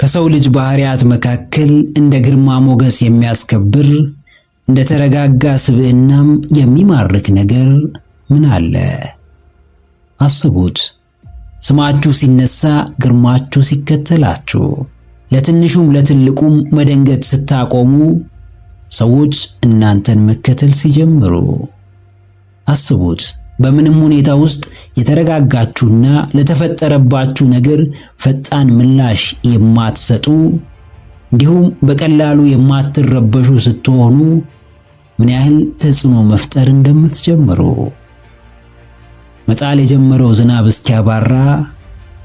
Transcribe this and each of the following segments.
ከሰው ልጅ ባህሪያት መካከል እንደ ግርማ ሞገስ የሚያስከብር እንደ ተረጋጋ ስብዕናም የሚማርክ ነገር ምን አለ? አስቡት። ስማችሁ ሲነሳ ግርማችሁ ሲከተላችሁ፣ ለትንሹም ለትልቁም መደንገጥ ስታቆሙ፣ ሰዎች እናንተን መከተል ሲጀምሩ። አስቡት። በምንም ሁኔታ ውስጥ የተረጋጋችሁና ለተፈጠረባችሁ ነገር ፈጣን ምላሽ የማትሰጡ እንዲሁም በቀላሉ የማትረበሹ ስትሆኑ ምን ያህል ተጽዕኖ መፍጠር እንደምትጀምሩ። መጣል የጀመረው ዝናብ እስኪያባራ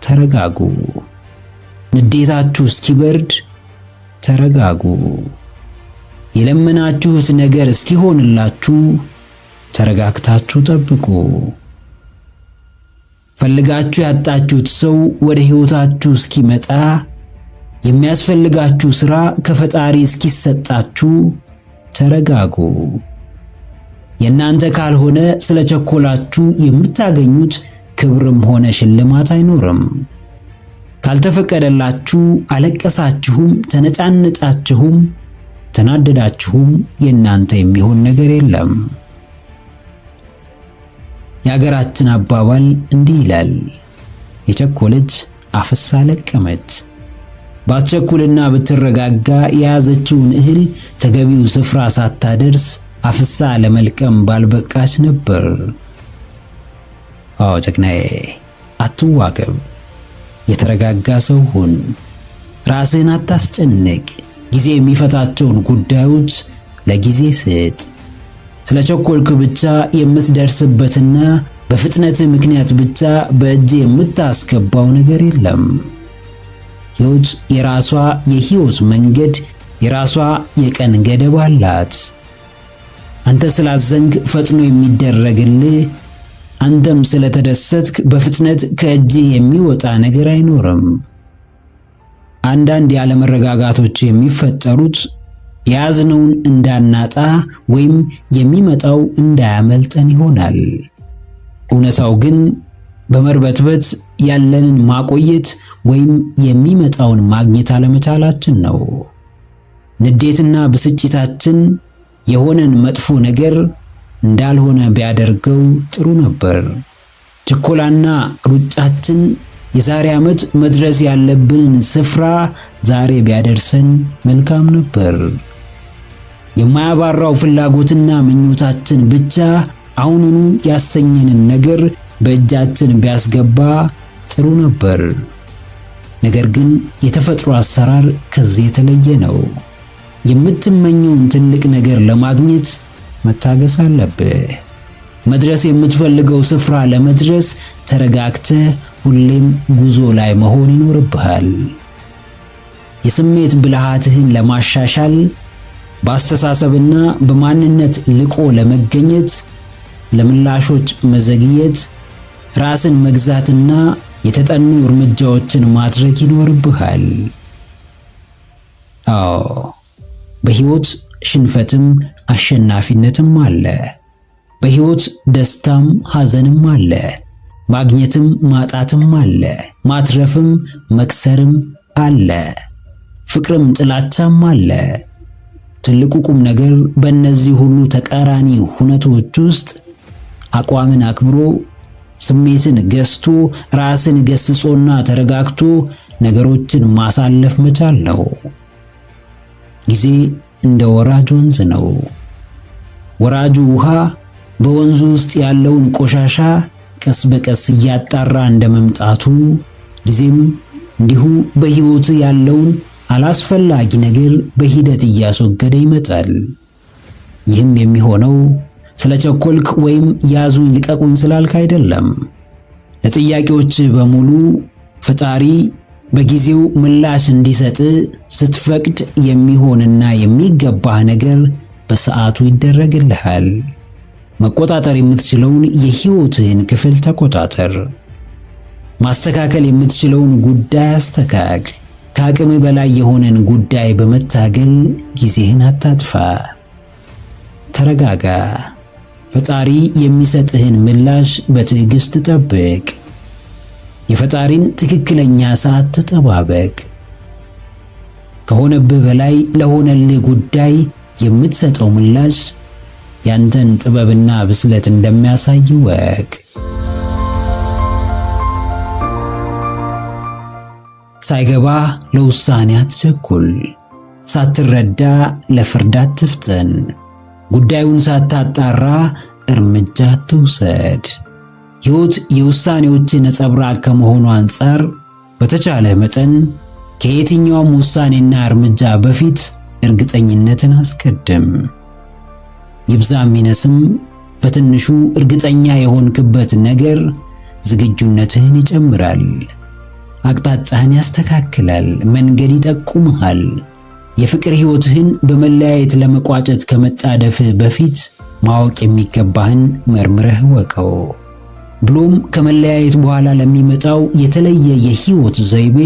ተረጋጉ። ንዴታችሁ እስኪበርድ ተረጋጉ። የለመናችሁት ነገር እስኪሆንላችሁ ተረጋግታችሁ ጠብቁ። ፈልጋችሁ ያጣችሁት ሰው ወደ ሕይወታችሁ እስኪመጣ፣ የሚያስፈልጋችሁ ሥራ ከፈጣሪ እስኪሰጣችሁ ተረጋጉ። የእናንተ ካልሆነ ስለቸኮላችሁ የምታገኙት ክብርም ሆነ ሽልማት አይኖርም። ካልተፈቀደላችሁ አለቀሳችሁም፣ ተነጫነጫችሁም፣ ተናደዳችሁም የእናንተ የሚሆን ነገር የለም። የአገራችን አባባል እንዲህ ይላል፣ የቸኮለች አፍሳ ለቀመች። ባትቸኩልና ብትረጋጋ የያዘችውን እህል ተገቢው ስፍራ ሳታደርስ አፍሳ ለመልቀም ባልበቃች ነበር። አዎ ጀግናዬ፣ አትዋከብ። የተረጋጋ ሰው ሁን። ራስህን አታስጨንቅ። ጊዜ የሚፈታቸውን ጉዳዮች ለጊዜ ስጥ። ስለቸኮልክ ብቻ የምትደርስበትና በፍጥነት ምክንያት ብቻ በእጅ የምታስገባው ነገር የለም። ሕይወት የራሷ የሕይወት መንገድ፣ የራሷ የቀን ገደብ አላት። አንተ ስላዘንክ ፈጥኖ የሚደረግልህ፣ አንተም ስለተደሰትክ በፍጥነት ከእጅ የሚወጣ ነገር አይኖርም። አንዳንድ ያለመረጋጋቶች የሚፈጠሩት የያዝነውን እንዳናጣ ወይም የሚመጣው እንዳያመልጠን ይሆናል። እውነታው ግን በመርበትበት ያለንን ማቆየት ወይም የሚመጣውን ማግኘት አለመቻላችን ነው። ንዴትና ብስጭታችን የሆነን መጥፎ ነገር እንዳልሆነ ቢያደርገው ጥሩ ነበር። ችኮላና ሩጫችን የዛሬ ዓመት መድረስ ያለብንን ስፍራ ዛሬ ቢያደርሰን መልካም ነበር። የማያባራው ፍላጎትና ምኞታችን ብቻ አሁኑኑ ያሰኘንን ነገር በእጃችን ቢያስገባ ጥሩ ነበር። ነገር ግን የተፈጥሮ አሰራር ከዚህ የተለየ ነው። የምትመኘውን ትልቅ ነገር ለማግኘት መታገስ አለብህ። መድረስ የምትፈልገው ስፍራ ለመድረስ ተረጋግተህ ሁሌም ጉዞ ላይ መሆን ይኖርብሃል። የስሜት ብልሃትህን ለማሻሻል፣ በአስተሳሰብና በማንነት ልቆ ለመገኘት፣ ለምላሾች መዘግየት፣ ራስን መግዛትና የተጠኑ እርምጃዎችን ማድረግ ይኖርብሃል። አዎ፣ በሕይወት ሽንፈትም አሸናፊነትም አለ። በሕይወት ደስታም ሐዘንም አለ። ማግኘትም ማጣትም አለ። ማትረፍም መክሰርም አለ። ፍቅርም ጥላቻም አለ። ትልቁ ቁም ነገር በእነዚህ ሁሉ ተቃራኒ ሁነቶች ውስጥ አቋምን አክብሮ፣ ስሜትን ገዝቶ፣ ራስን ገስጾና ተረጋግቶ ነገሮችን ማሳለፍ መቻል ነው። ጊዜ እንደ ወራጅ ወንዝ ነው። ወራጁ ውሃ በወንዙ ውስጥ ያለውን ቆሻሻ ቀስ በቀስ እያጣራ እንደመምጣቱ፣ ጊዜም እንዲሁ በሕይወት ያለውን አላስፈላጊ ነገር በሂደት እያስወገደ ይመጣል። ይህም የሚሆነው ስለቸኮልክ ወይም ያዙኝ ልቀቁኝ ስላልክ አይደለም። ለጥያቄዎች በሙሉ ፈጣሪ በጊዜው ምላሽ እንዲሰጥ ስትፈቅድ የሚሆንና የሚገባህ ነገር በሰዓቱ ይደረግልሃል። መቆጣጠር የምትችለውን የሕይወትህን ክፍል ተቆጣጠር። ማስተካከል የምትችለውን ጉዳይ አስተካክል። ከአቅም በላይ የሆነን ጉዳይ በመታገል ጊዜህን አታጥፋ። ተረጋጋ። ፈጣሪ የሚሰጥህን ምላሽ በትዕግስት ጠብቅ። የፈጣሪን ትክክለኛ ሰዓት ተጠባበቅ። ከሆነብህ በላይ ለሆነልህ ጉዳይ የምትሰጠው ምላሽ ያንተን ጥበብና ብስለት እንደሚያሳይ ወቅ። ሳይገባ ለውሳኔ አትቸኩል። ሳትረዳ ለፍርድ አትፍጠን። ጉዳዩን ሳታጣራ እርምጃ አትውሰድ። ሕይወት የውሳኔዎች ነጸብራቅ ከመሆኑ አንፃር በተቻለ መጠን ከየትኛውም ውሳኔና እርምጃ በፊት እርግጠኝነትን አስቀድም። ይብዛም ይነስም በትንሹ እርግጠኛ የሆንክበት ነገር ዝግጁነትህን ይጨምራል። አቅጣጫህን ያስተካክላል፣ መንገድ ይጠቁምሃል። የፍቅር ሕይወትህን በመለያየት ለመቋጨት ከመጣደፍህ በፊት ማወቅ የሚገባህን መርምረህ ወቀው። ብሎም ከመለያየት በኋላ ለሚመጣው የተለየ የሕይወት ዘይቤ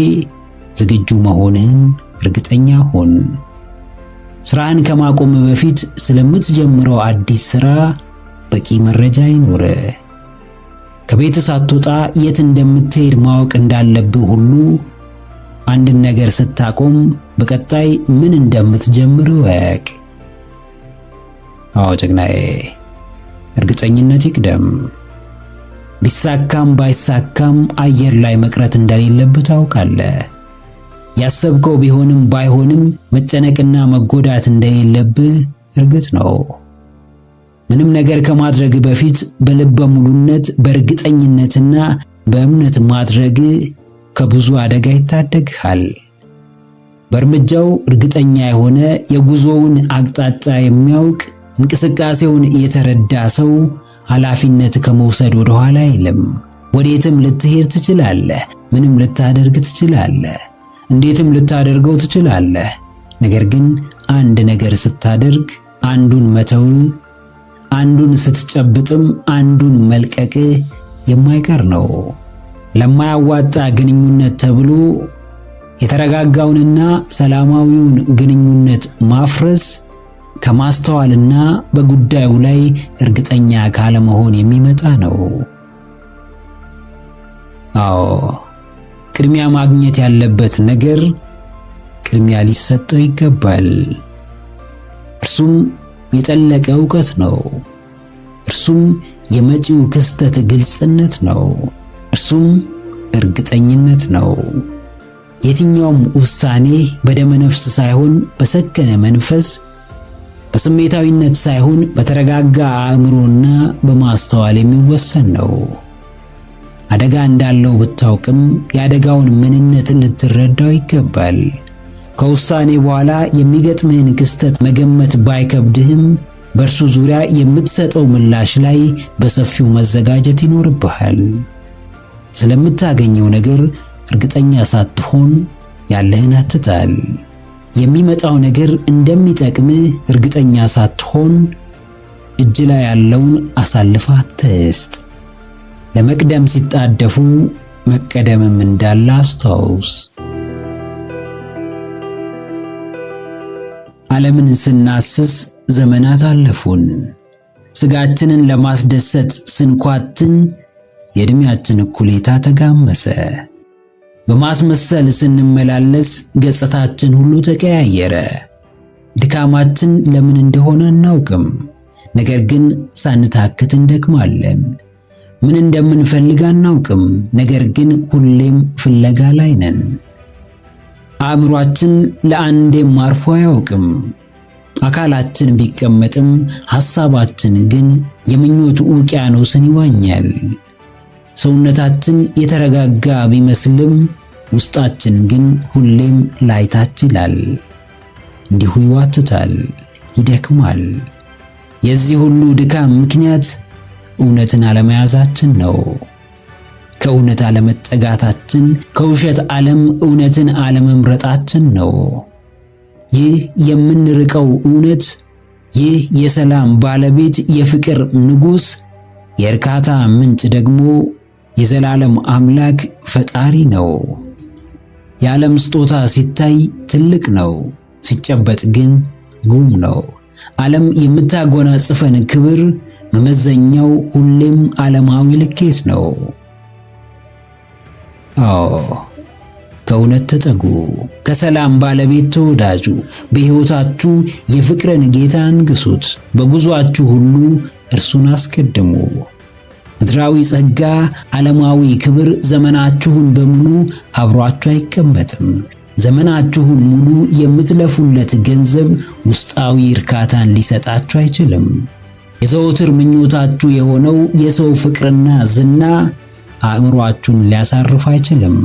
ዝግጁ መሆንህን እርግጠኛ ሁን። ስራህን ከማቆም በፊት ስለምትጀምረው አዲስ ስራ በቂ መረጃ ይኖርህ። ከቤት ሳትወጣ የት እንደምትሄድ ማወቅ እንዳለብህ ሁሉ አንድን ነገር ስታቆም በቀጣይ ምን እንደምትጀምር ወቅ። አዎ ጀግናዬ፣ እርግጠኝነት ይቅደም። ቢሳካም ባይሳካም አየር ላይ መቅረት እንደሌለብህ ታውቃለህ። ያሰብከው ቢሆንም ባይሆንም መጨነቅና መጎዳት እንደሌለብህ እርግጥ ነው። ምንም ነገር ከማድረግ በፊት በልበ ሙሉነት በእርግጠኝነትና በእምነት ማድረግ ከብዙ አደጋ ይታደግሃል። በእርምጃው እርግጠኛ የሆነ የጉዞውን አቅጣጫ የሚያውቅ እንቅስቃሴውን የተረዳ ሰው ኃላፊነት ከመውሰድ ወደ ኋላ አይልም። ወዴትም ልትሄድ ትችላለህ፣ ምንም ልታደርግ ትችላለህ፣ እንዴትም ልታደርገው ትችላለህ። ነገር ግን አንድ ነገር ስታደርግ አንዱን መተው፣ አንዱን ስትጨብጥም አንዱን መልቀቅ የማይቀር ነው። ለማያዋጣ ግንኙነት ተብሎ የተረጋጋውንና ሰላማዊውን ግንኙነት ማፍረስ ከማስተዋልና በጉዳዩ ላይ እርግጠኛ ካለመሆን የሚመጣ ነው። አዎ፣ ቅድሚያ ማግኘት ያለበት ነገር ቅድሚያ ሊሰጠው ይገባል። እርሱም የጠለቀ ዕውቀት ነው። እርሱም የመጪው ክስተት ግልጽነት ነው። እርሱም እርግጠኝነት ነው። የትኛውም ውሳኔ በደመ ነፍስ ሳይሆን በሰከነ መንፈስ፣ በስሜታዊነት ሳይሆን በተረጋጋ አእምሮና በማስተዋል የሚወሰን ነው። አደጋ እንዳለው ብታውቅም የአደጋውን ምንነት ልትረዳው ይገባል። ከውሳኔ በኋላ የሚገጥምህን ክስተት መገመት ባይከብድህም በእርሱ ዙሪያ የምትሰጠው ምላሽ ላይ በሰፊው መዘጋጀት ይኖርብሃል። ስለምታገኘው ነገር እርግጠኛ ሳትሆን ያለህን አትጣል። የሚመጣው ነገር እንደሚጠቅምህ እርግጠኛ ሳትሆን እጅ ላይ ያለውን አሳልፈህ አትስጥ። ለመቅደም ሲጣደፉ መቀደምም እንዳለ አስታውስ። ዓለምን ስናስስ ዘመናት አለፉን። ስጋችንን ለማስደሰት ስንኳትን የዕድሜያችን እኩሌታ ተጋመሰ። በማስመሰል ስንመላለስ ገጽታችን ሁሉ ተቀያየረ። ድካማችን ለምን እንደሆነ አናውቅም፣ ነገር ግን ሳንታክት እንደክማለን። ምን እንደምንፈልግ አናውቅም፣ ነገር ግን ሁሌም ፍለጋ ላይ ነን። አእምሯችን ለአንዴም አርፎ አያውቅም። አካላችን ቢቀመጥም ሐሳባችን ግን የምኞት ውቅያኖስን ይዋኛል። ሰውነታችን የተረጋጋ ቢመስልም ውስጣችን ግን ሁሌም ላይታች ይላል። እንዲሁ ይዋትታል፣ ይደክማል። የዚህ ሁሉ ድካም ምክንያት እውነትን አለመያዛችን ነው። ከእውነት አለመጠጋታችን፣ ከውሸት ዓለም እውነትን አለመምረጣችን ነው። ይህ የምንርቀው እውነት፣ ይህ የሰላም ባለቤት፣ የፍቅር ንጉሥ፣ የእርካታ ምንጭ ደግሞ የዘላለም አምላክ ፈጣሪ ነው። የዓለም ስጦታ ሲታይ ትልቅ ነው፣ ሲጨበጥ ግን ጉም ነው። ዓለም የምታጎናጽፈን ክብር መመዘኛው ሁሌም ዓለማዊ ልኬት ነው። አዎ፣ ከእውነት ተጠጉ። ከሰላም ባለቤት ተወዳጁ። በሕይወታችሁ የፍቅርን ጌታ አንግሱት። በጉዟችሁ ሁሉ እርሱን አስቀድሙ። ምድራዊ ጸጋ፣ ዓለማዊ ክብር ዘመናችሁን በሙሉ አብሯችሁ አይቀመጥም። ዘመናችሁን ሙሉ የምትለፉለት ገንዘብ ውስጣዊ እርካታን ሊሰጣችሁ አይችልም። የዘወትር ምኞታችሁ የሆነው የሰው ፍቅርና ዝና አእምሮአችሁን ሊያሳርፍ አይችልም።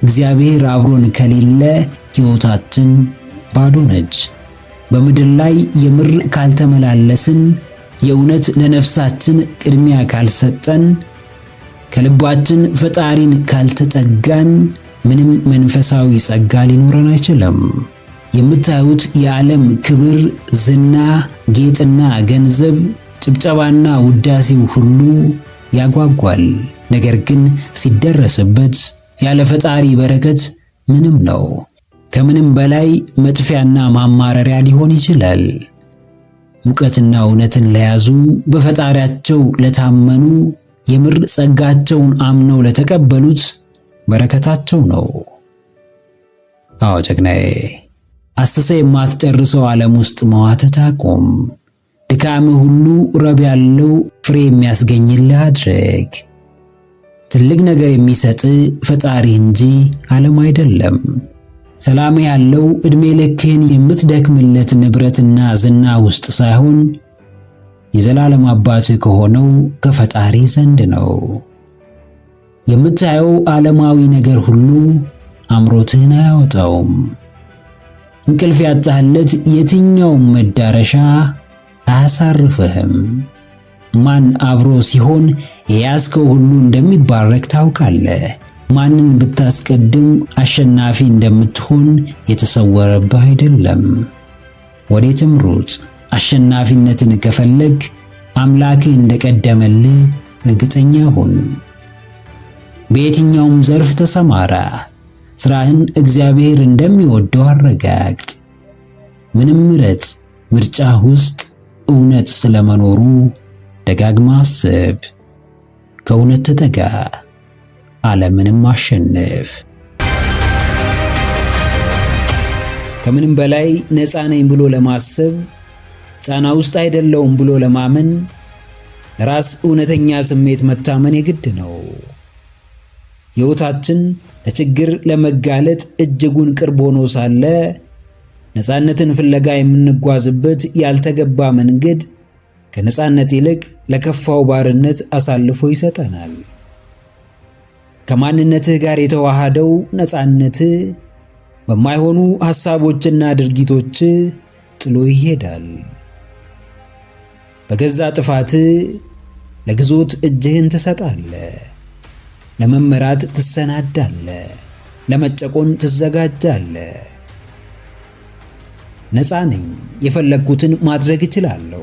እግዚአብሔር አብሮን ከሌለ ሕይወታችን ባዶ ነች። በምድር ላይ የምር ካልተመላለስን፣ የእውነት ለነፍሳችን ቅድሚያ ካልሰጠን፣ ከልባችን ፈጣሪን ካልተጠጋን ምንም መንፈሳዊ ጸጋ ሊኖረን አይችልም። የምታዩት የዓለም ክብር፣ ዝና፣ ጌጥና ገንዘብ፣ ጭብጨባና ውዳሴው ሁሉ ያጓጓል። ነገር ግን ሲደረስበት ያለ ፈጣሪ በረከት ምንም ነው። ከምንም በላይ መጥፊያና ማማረሪያ ሊሆን ይችላል። ዕውቀትና እውነትን ለያዙ፣ በፈጣሪያቸው ለታመኑ፣ የምር ጸጋቸውን አምነው ለተቀበሉት በረከታቸው ነው። አዎ ጀግናዬ፣ አስሰ የማትጨርሰው ዓለም ውስጥ መዋተት አቁም። ድካምህ ሁሉ ረብ ያለው ፍሬ የሚያስገኝልህ አድርግ። ትልቅ ነገር የሚሰጥ ፈጣሪ እንጂ ዓለም አይደለም። ሰላም ያለው ዕድሜ ልክህን የምትደክምለት ንብረትና ዝና ውስጥ ሳይሆን የዘላለም አባትህ ከሆነው ከፈጣሪ ዘንድ ነው። የምታየው ዓለማዊ ነገር ሁሉ አምሮትህን አያወጣውም። እንቅልፍ ያጣህለት የትኛውም መዳረሻ አያሳርፍህም። ማን አብሮ ሲሆን የያዝከው ሁሉ እንደሚባረክ ታውቃለህ። ማንን ብታስቀድም አሸናፊ እንደምትሆን የተሰወረብህ አይደለም። ወዴትም ሩጥ። አሸናፊነትን ከፈለግ አምላክህ እንደቀደመልህ እርግጠኛ ሁን። በየትኛውም ዘርፍ ተሰማራ። ስራህን እግዚአብሔር እንደሚወደው አረጋግጥ። ምንም ምረጥ። ምርጫህ ውስጥ እውነት ስለመኖሩ ደጋግማ አስብ። ከእውነት ተጠጋ፣ ዓለምንም አሸንፍ። ከምንም በላይ ነፃ ነኝ ብሎ ለማሰብ፣ ጫና ውስጥ አይደለውም ብሎ ለማመን፣ ለራስ እውነተኛ ስሜት መታመን የግድ ነው። ሕይወታችን ለችግር ለመጋለጥ እጅጉን ቅርብ ሆኖ ሳለ ነፃነትን ፍለጋ የምንጓዝበት ያልተገባ መንገድ ከነፃነት ይልቅ ለከፋው ባርነት አሳልፎ ይሰጠናል። ከማንነትህ ጋር የተዋሃደው ነፃነትህ በማይሆኑ ሐሳቦችና ድርጊቶች ጥሎ ይሄዳል። በገዛ ጥፋትህ ለግዞት እጅህን ትሰጣለህ። ለመመራት ትሰናዳለህ። ለመጨቆን ትዘጋጃለህ። ነፃ ነኝ፣ የፈለግኩትን ማድረግ እችላለሁ፣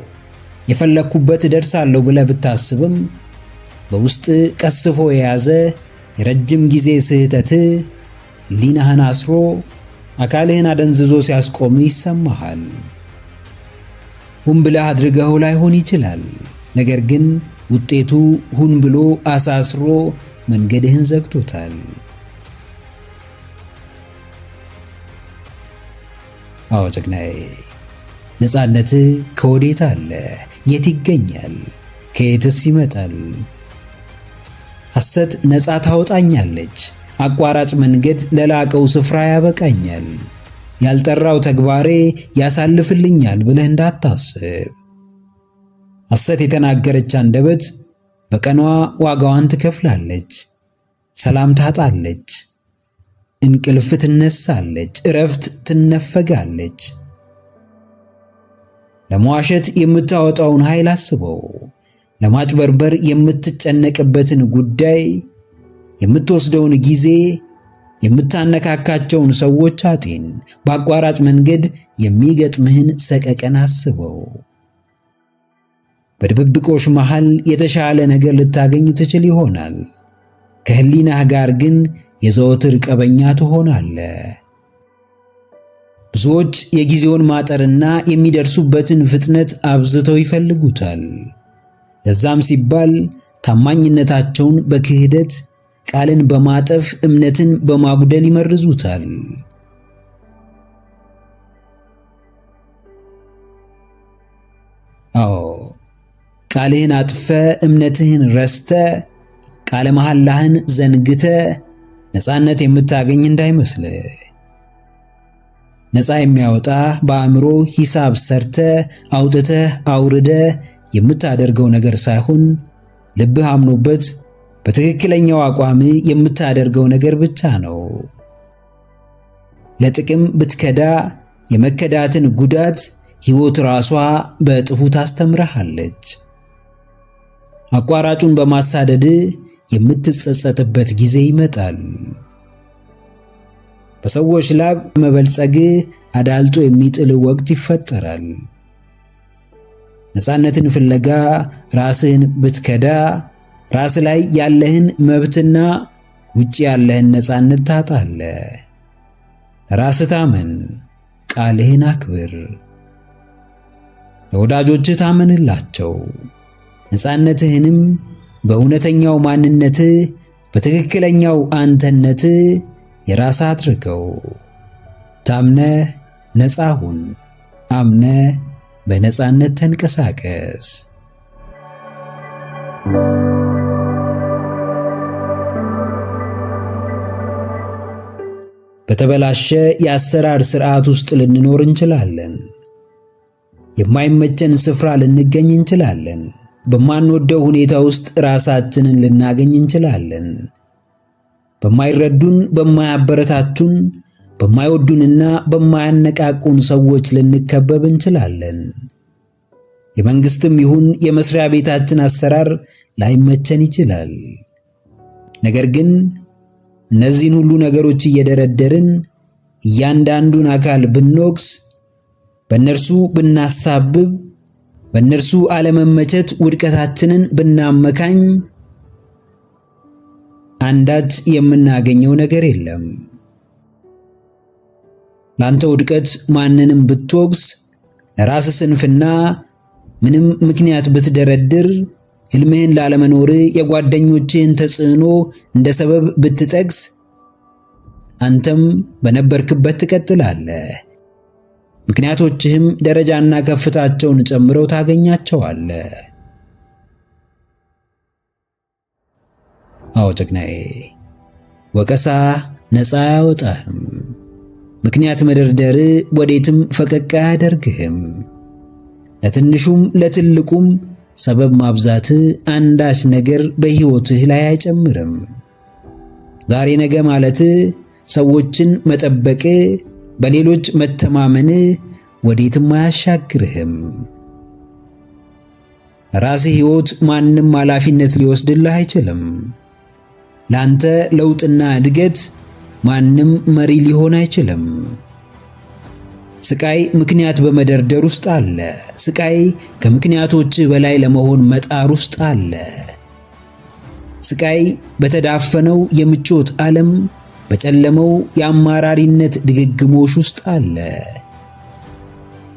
የፈለግኩበት እደርሳለሁ ብለህ ብታስብም በውስጥ ቀስፎ የያዘ የረጅም ጊዜ ስህተት ሕሊናህን አስሮ አካልህን አደንዝዞ ሲያስቆም ይሰማሃል። ሁን ብለህ አድርገው ላይሆን ይችላል። ነገር ግን ውጤቱ ሁን ብሎ አሳስሮ መንገድህን ዘግቶታል። አዎ ጀግናዬ፣ ነፃነትህ ከወዴት አለ? የት ይገኛል? ከየትስ ይመጣል? ሐሰት ነፃ ታወጣኛለች፣ አቋራጭ መንገድ ለላቀው ስፍራ ያበቃኛል፣ ያልጠራው ተግባሬ ያሳልፍልኛል ብለህ እንዳታስብ። ሐሰት የተናገረች አንደበት በቀኗ ዋጋዋን ትከፍላለች። ሰላም ታጣለች፣ እንቅልፍ ትነሳለች፣ እረፍት ትነፈጋለች። ለመዋሸት የምታወጣውን ኃይል አስበው። ለማጭበርበር የምትጨነቅበትን ጉዳይ፣ የምትወስደውን ጊዜ፣ የምታነካካቸውን ሰዎች አጤን። በአቋራጭ መንገድ የሚገጥምህን ሰቀቀን አስበው። በድብብቆሽ መሃል የተሻለ ነገር ልታገኝ ትችል ይሆናል። ከህሊናህ ጋር ግን የዘወትር ቀበኛ ትሆናለህ። ብዙዎች የጊዜውን ማጠርና የሚደርሱበትን ፍጥነት አብዝተው ይፈልጉታል። ለዛም ሲባል ታማኝነታቸውን በክህደት፣ ቃልን በማጠፍ እምነትን በማጉደል ይመርዙታል። አዎ ቃልህን አጥፈ እምነትህን ረስተ ቃለ መሐላህን ዘንግተ ነፃነት የምታገኝ እንዳይመስል። ነፃ የሚያወጣ በአእምሮ ሂሳብ ሰርተ አውጥተ አውርደ የምታደርገው ነገር ሳይሆን ልብህ አምኖበት በትክክለኛው አቋም የምታደርገው ነገር ብቻ ነው። ለጥቅም ብትከዳ የመከዳትን ጉዳት ሕይወት ራሷ በእጥፉ ታስተምርሃለች። አቋራጩን በማሳደድ የምትጸጸትበት ጊዜ ይመጣል። በሰዎች ላብ መበልጸግ አዳልጦ የሚጥል ወቅት ይፈጠራል። ነፃነትን ፍለጋ ራስህን ብትከዳ ራስ ላይ ያለህን መብትና ውጪ ያለህን ነፃነት ታጣለህ። ራስህ ታመን፣ ቃልህን አክብር፣ ለወዳጆችህ ታመንላቸው። ነፃነትህንም በእውነተኛው ማንነትህ በትክክለኛው አንተነትህ የራስ አድርገው። ታምነህ ነፃ ሁን፣ አምነህ በነፃነት ተንቀሳቀስ። በተበላሸ የአሰራር ሥርዓት ውስጥ ልንኖር እንችላለን። የማይመቸን ስፍራ ልንገኝ እንችላለን። በማንወደው ሁኔታ ውስጥ ራሳችንን ልናገኝ እንችላለን። በማይረዱን፣ በማያበረታቱን፣ በማይወዱንና በማያነቃቁን ሰዎች ልንከበብ እንችላለን። የመንግስትም ይሁን የመስሪያ ቤታችን አሰራር ላይመቸን ይችላል። ነገር ግን እነዚህን ሁሉ ነገሮች እየደረደርን እያንዳንዱን አካል ብንወቅስ፣ በእነርሱ ብናሳብብ፣ በእነርሱ አለመመቸት ውድቀታችንን ብናመካኝ አንዳች የምናገኘው ነገር የለም። ላንተ ውድቀት ማንንም ብትወቅስ፣ ለራስ ስንፍና ምንም ምክንያት ብትደረድር፣ ሕልምህን ላለመኖር የጓደኞችህን ተጽዕኖ እንደ ሰበብ ብትጠቅስ፣ አንተም በነበርክበት ትቀጥላለህ። ምክንያቶችህም ደረጃና ከፍታቸውን ጨምረው ታገኛቸዋለህ። አዎ ጀግናዬ፣ ወቀሳ ነፃ አያወጣህም። ምክንያት መደርደር ወዴትም ፈቀቅ አያደርግህም። ለትንሹም ለትልቁም ሰበብ ማብዛት አንዳች ነገር በሕይወትህ ላይ አይጨምርም። ዛሬ ነገ ማለት ሰዎችን መጠበቅ፣ በሌሎች መተማመን ወዴትም አያሻግርህም። ራስህ ሕይወት ማንም ኃላፊነት ሊወስድልህ አይችልም። ላንተ ለውጥና እድገት ማንም መሪ ሊሆን አይችልም። ስቃይ ምክንያት በመደርደር ውስጥ አለ። ስቃይ ከምክንያቶች በላይ ለመሆን መጣር ውስጥ አለ። ስቃይ በተዳፈነው የምቾት ዓለም፣ በጨለመው የአማራሪነት ድግግሞሽ ውስጥ አለ።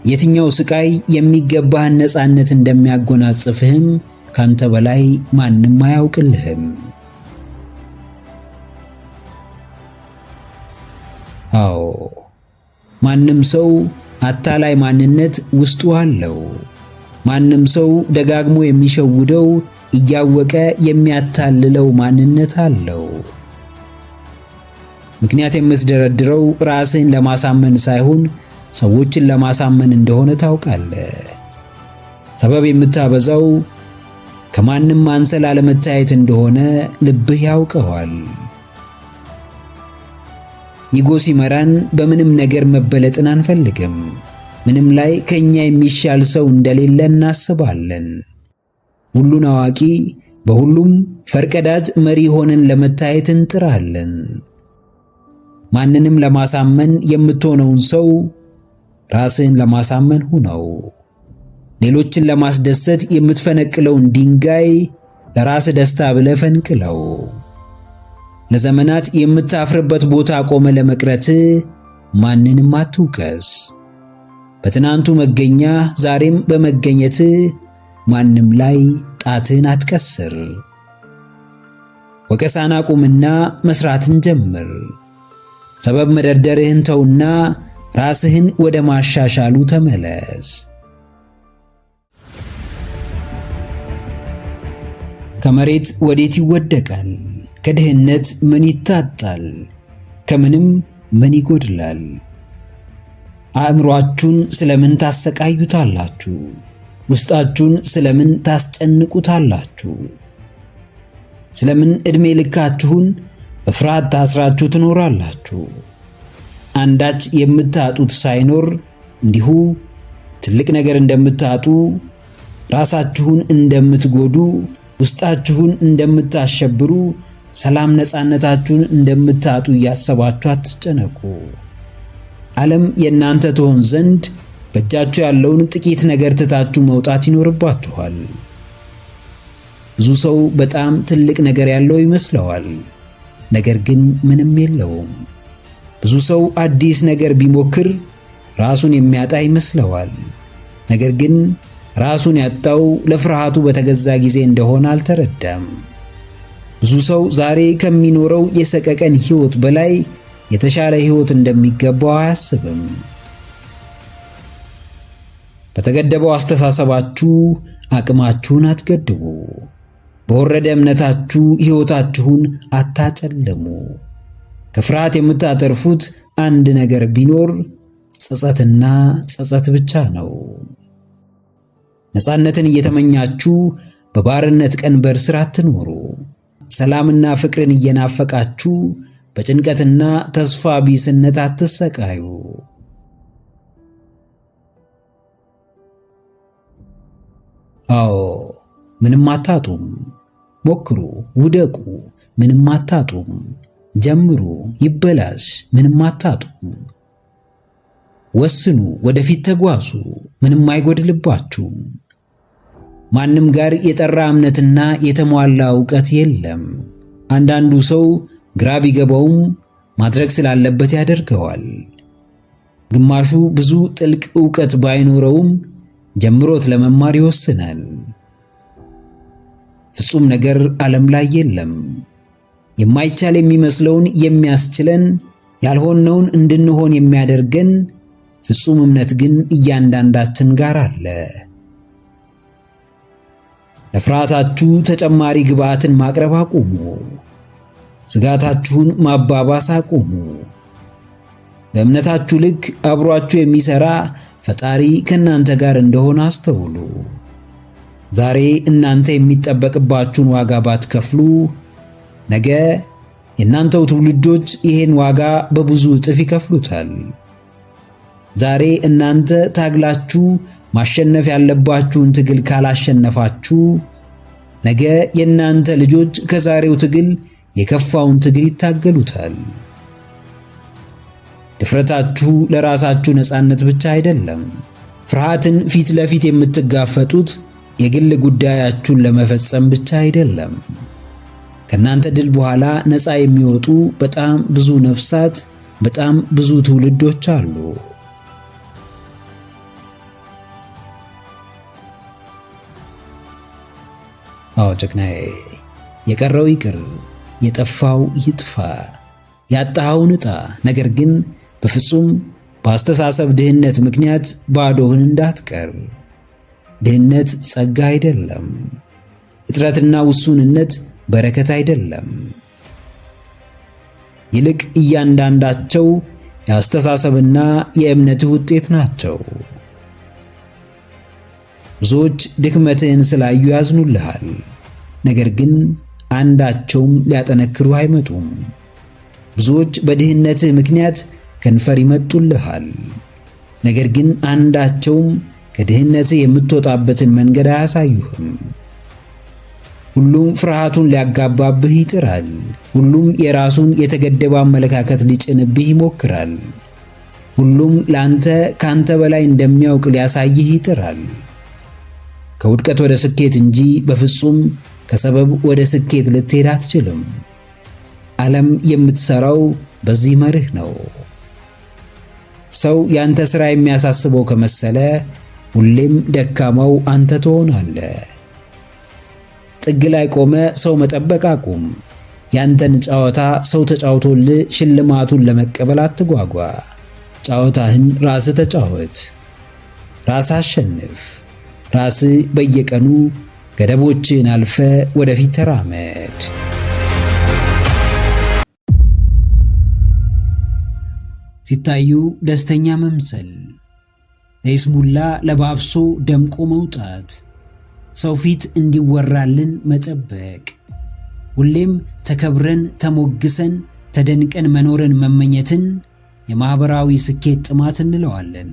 የትኛው ስቃይ የሚገባህን ነፃነት እንደሚያጎናጽፍህም ካንተ በላይ ማንም አያውቅልህም። አዎ ማንም ሰው አታላይ ማንነት ውስጡ አለው። ማንም ሰው ደጋግሞ የሚሸውደው እያወቀ የሚያታልለው ማንነት አለው። ምክንያት የምትደረድረው ራስህን ለማሳመን ሳይሆን ሰዎችን ለማሳመን እንደሆነ ታውቃለህ። ሰበብ የምታበዛው ከማንም አንሰ ላለመታየት እንደሆነ ልብህ ያውቀዋል። ኢጎ ሲመራን በምንም ነገር መበለጥን አንፈልግም። ምንም ላይ ከኛ የሚሻል ሰው እንደሌለ እናስባለን። ሁሉን አዋቂ፣ በሁሉም ፈርቀዳጅ መሪ ሆነን ለመታየት እንጥራለን። ማንንም ለማሳመን የምትሆነውን ሰው ራስህን ለማሳመን ሁነው። ሌሎችን ለማስደሰት የምትፈነቅለውን ድንጋይ ለራስ ደስታ ብለህ ፈንቅለው። ለዘመናት የምታፍርበት ቦታ ቆመ ለመቅረት ማንንም አትውቀስ። በትናንቱ መገኛ ዛሬም በመገኘት ማንም ላይ ጣትን አትቀስር። ወቀሳን አቁምና መስራትን ጀምር። ሰበብ መደርደርህን ተውና ራስህን ወደ ማሻሻሉ ተመለስ። ከመሬት ወዴት ይወደቃል? ከድህነት ምን ይታጣል? ከምንም ምን ይጎድላል? አእምሮአችሁን ስለምን ታሰቃዩታላችሁ? ውስጣችሁን ስለምን ታስጨንቁታላችሁ? ስለምን ዕድሜ ልካችሁን በፍርሃት ታስራችሁ ትኖራላችሁ? አንዳች የምታጡት ሳይኖር እንዲሁ ትልቅ ነገር እንደምታጡ፣ ራሳችሁን እንደምትጎዱ፣ ውስጣችሁን እንደምታሸብሩ፣ ሰላም ነፃነታችሁን እንደምታጡ እያሰባችሁ አትጨነቁ። ዓለም የእናንተ ትሆን ዘንድ በእጃችሁ ያለውን ጥቂት ነገር ትታችሁ መውጣት ይኖርባችኋል። ብዙ ሰው በጣም ትልቅ ነገር ያለው ይመስለዋል፣ ነገር ግን ምንም የለውም። ብዙ ሰው አዲስ ነገር ቢሞክር ራሱን የሚያጣ ይመስለዋል፣ ነገር ግን ራሱን ያጣው ለፍርሃቱ በተገዛ ጊዜ እንደሆነ አልተረዳም። ብዙ ሰው ዛሬ ከሚኖረው የሰቀቀን ሕይወት በላይ የተሻለ ሕይወት እንደሚገባው አያስብም። በተገደበው አስተሳሰባችሁ አቅማችሁን አትገድቡ። በወረደ እምነታችሁ ሕይወታችሁን አታጨልሙ። ከፍርሃት የምታተርፉት አንድ ነገር ቢኖር ጸጸትና ጸጸት ብቻ ነው። ነፃነትን እየተመኛችሁ በባርነት ቀንበር ስር አትኖሩ። ሰላምና ፍቅርን እየናፈቃችሁ በጭንቀትና ተስፋ ቢስነት አትሰቃዩ። አዎ ምንም አታጡም። ሞክሩ፣ ውደቁ፣ ምንም አታጡም። ጀምሩ፣ ይበላሽ፣ ምንም አታጡም። ወስኑ፣ ወደፊት ተጓዙ፣ ምንም አይጎድልባችሁም። ማንም ጋር የጠራ እምነትና የተሟላ ዕውቀት የለም። አንዳንዱ ሰው ግራ ቢገባውም ማድረግ ስላለበት ያደርገዋል። ግማሹ ብዙ ጥልቅ ዕውቀት ባይኖረውም ጀምሮት ለመማር ይወስናል። ፍጹም ነገር ዓለም ላይ የለም። የማይቻል የሚመስለውን የሚያስችለን፣ ያልሆነውን እንድንሆን የሚያደርገን ፍጹም እምነት ግን እያንዳንዳችን ጋር አለ። ለፍርሃታችሁ ተጨማሪ ግብዓትን ማቅረብ አቁሙ። ስጋታችሁን ማባባስ አቁሙ። በእምነታችሁ ልክ አብሯችሁ የሚሰራ ፈጣሪ ከእናንተ ጋር እንደሆነ አስተውሉ። ዛሬ እናንተ የሚጠበቅባችሁን ዋጋ ባትከፍሉ ነገ የእናንተው ትውልዶች ይሄን ዋጋ በብዙ እጥፍ ይከፍሉታል። ዛሬ እናንተ ታግላችሁ ማሸነፍ ያለባችሁን ትግል ካላሸነፋችሁ ነገ የእናንተ ልጆች ከዛሬው ትግል የከፋውን ትግል ይታገሉታል። ድፍረታችሁ ለራሳችሁ ነፃነት ብቻ አይደለም። ፍርሃትን ፊት ለፊት የምትጋፈጡት የግል ጉዳያችሁን ለመፈጸም ብቻ አይደለም። ከእናንተ ድል በኋላ ነፃ የሚወጡ በጣም ብዙ ነፍሳት፣ በጣም ብዙ ትውልዶች አሉ። አዎ ጀግናዬ፣ የቀረው ይቅር፣ የጠፋው ይጥፋ፣ ያጣኸውን ዕጣ። ነገር ግን በፍጹም በአስተሳሰብ ድህነት ምክንያት ባዶህን እንዳትቀር። ድህነት ጸጋ አይደለም። እጥረትና ውሱንነት በረከት አይደለም። ይልቅ እያንዳንዳቸው የአስተሳሰብና የእምነትህ ውጤት ናቸው። ብዙዎች ድክመትህን ስላዩ ያዝኑልሃል፣ ነገር ግን አንዳቸውም ሊያጠነክሩ አይመጡም። ብዙዎች በድህነትህ ምክንያት ከንፈር ይመጡልሃል፣ ነገር ግን አንዳቸውም ከድህነትህ የምትወጣበትን መንገድ አያሳዩህም። ሁሉም ፍርሃቱን ሊያጋባብህ ይጥራል። ሁሉም የራሱን የተገደበ አመለካከት ሊጭንብህ ይሞክራል። ሁሉም ላንተ ካንተ በላይ እንደሚያውቅ ሊያሳይህ ይጥራል። ከውድቀት ወደ ስኬት እንጂ በፍጹም ከሰበብ ወደ ስኬት ልትሄድ አትችልም። ዓለም የምትሰራው በዚህ መርህ ነው። ሰው ያንተ ሥራ የሚያሳስበው ከመሰለ ሁሌም ደካማው አንተ ትሆናለህ። ጥግ ላይ ቆመ ሰው መጠበቅ አቁም። ያንተን ጨዋታ ሰው ተጫውቶልህ ሽልማቱን ለመቀበል አትጓጓ። ጨዋታህን ራስህ ተጫወት፣ ራስህ አሸንፍ። ራስህ በየቀኑ ገደቦችን አልፈ ወደፊት ተራመድ። ሲታዩ ደስተኛ መምሰል፣ ለይስሙላ ለባብሶ ደምቆ መውጣት፣ ሰው ፊት እንዲወራልን መጠበቅ፣ ሁሌም ተከብረን ተሞግሰን ተደንቀን መኖርን መመኘትን የማህበራዊ ስኬት ጥማት እንለዋለን።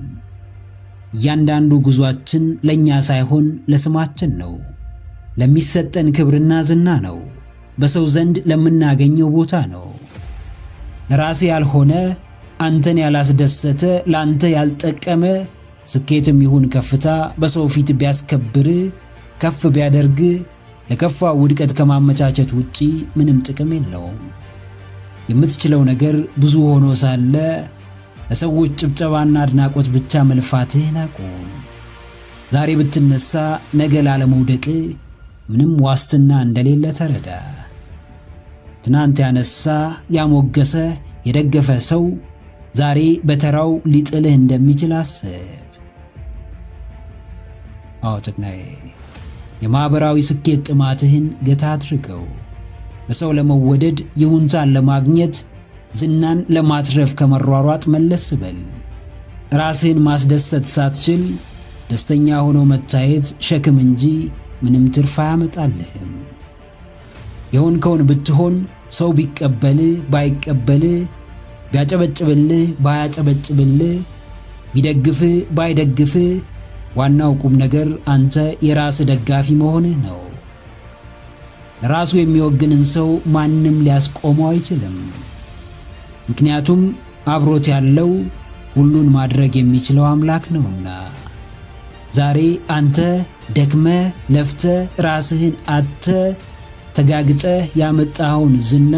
እያንዳንዱ ጉዟችን ለኛ ሳይሆን ለስማችን ነው፣ ለሚሰጠን ክብርና ዝና ነው፣ በሰው ዘንድ ለምናገኘው ቦታ ነው። ለራሴ ያልሆነ አንተን ያላስደሰተ ላንተ ያልጠቀመ ስኬትም ይሁን ከፍታ በሰው ፊት ቢያስከብር ከፍ ቢያደርግ ለከፋ ውድቀት ከማመቻቸት ውጪ ምንም ጥቅም የለውም። የምትችለው ነገር ብዙ ሆኖ ሳለ ለሰዎች ጭብጨባና አድናቆት ብቻ መልፋትህን አቁም። ዛሬ ብትነሳ ነገ ላለመውደቅ ምንም ዋስትና እንደሌለ ተረዳ። ትናንት ያነሳ ያሞገሰ የደገፈ ሰው ዛሬ በተራው ሊጥልህ እንደሚችል አስብ። አውጥናዬ የማህበራዊ ስኬት ጥማትህን ገታ አድርገው። በሰው ለመወደድ ይሁንታን ለማግኘት ዝናን ለማትረፍ ከመሯሯጥ መለስ በል። ራስህን ማስደሰት ሳትችል ደስተኛ ሆኖ መታየት ሸክም እንጂ ምንም ትርፍ አያመጣልህም። የሆንከውን ብትሆን ሰው ቢቀበልህ ባይቀበልህ፣ ቢያጨበጭብልህ ባያጨበጭብልህ፣ ቢደግፍህ ባይደግፍህ፣ ዋናው ቁም ነገር አንተ የራስህ ደጋፊ መሆንህ ነው። ለራሱ የሚወግንን ሰው ማንም ሊያስቆመው አይችልም። ምክንያቱም አብሮት ያለው ሁሉን ማድረግ የሚችለው አምላክ ነውና። ዛሬ አንተ ደክመ ለፍተ ራስህን አተ ተጋግጠ ያመጣኸውን ዝና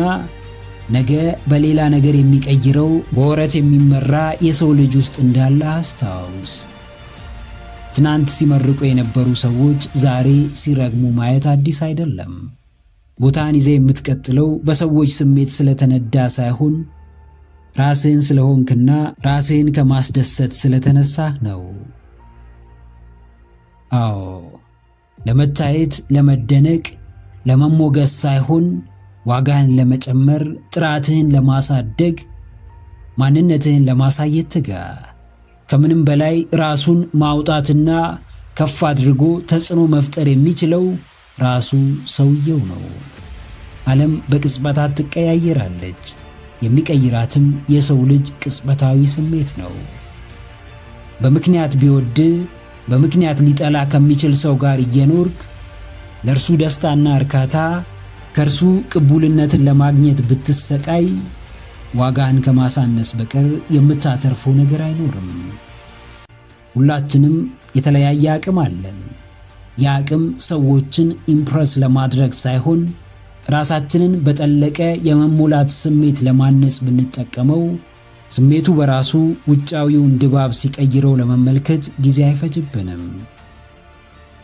ነገ በሌላ ነገር የሚቀይረው በወረት የሚመራ የሰው ልጅ ውስጥ እንዳለ አስታውስ። ትናንት ሲመርቁ የነበሩ ሰዎች ዛሬ ሲረግሙ ማየት አዲስ አይደለም። ቦታን ይዘህ የምትቀጥለው በሰዎች ስሜት ስለተነዳ ሳይሆን ራስህን ስለሆንክና ራስህን ከማስደሰት ስለተነሳህ ነው። አዎ፣ ለመታየት፣ ለመደነቅ፣ ለመሞገስ ሳይሆን ዋጋህን ለመጨመር፣ ጥራትህን ለማሳደግ፣ ማንነትህን ለማሳየት ትጋ። ከምንም በላይ ራሱን ማውጣትና ከፍ አድርጎ ተጽዕኖ መፍጠር የሚችለው ራሱ ሰውየው ነው። ዓለም በቅጽበታት ትቀያየራለች። የሚቀይራትም የሰው ልጅ ቅጽበታዊ ስሜት ነው። በምክንያት ቢወድ በምክንያት ሊጠላ ከሚችል ሰው ጋር እየኖርክ ለእርሱ ደስታና እርካታ ከእርሱ ቅቡልነትን ለማግኘት ብትሰቃይ ዋጋን ከማሳነስ በቀር የምታተርፈው ነገር አይኖርም። ሁላችንም የተለያየ አቅም አለን። የአቅም ሰዎችን ኢምፕረስ ለማድረግ ሳይሆን ራሳችንን በጠለቀ የመሙላት ስሜት ለማነጽ ብንጠቀመው ስሜቱ በራሱ ውጫዊውን ድባብ ሲቀይረው ለመመልከት ጊዜ አይፈጅብንም።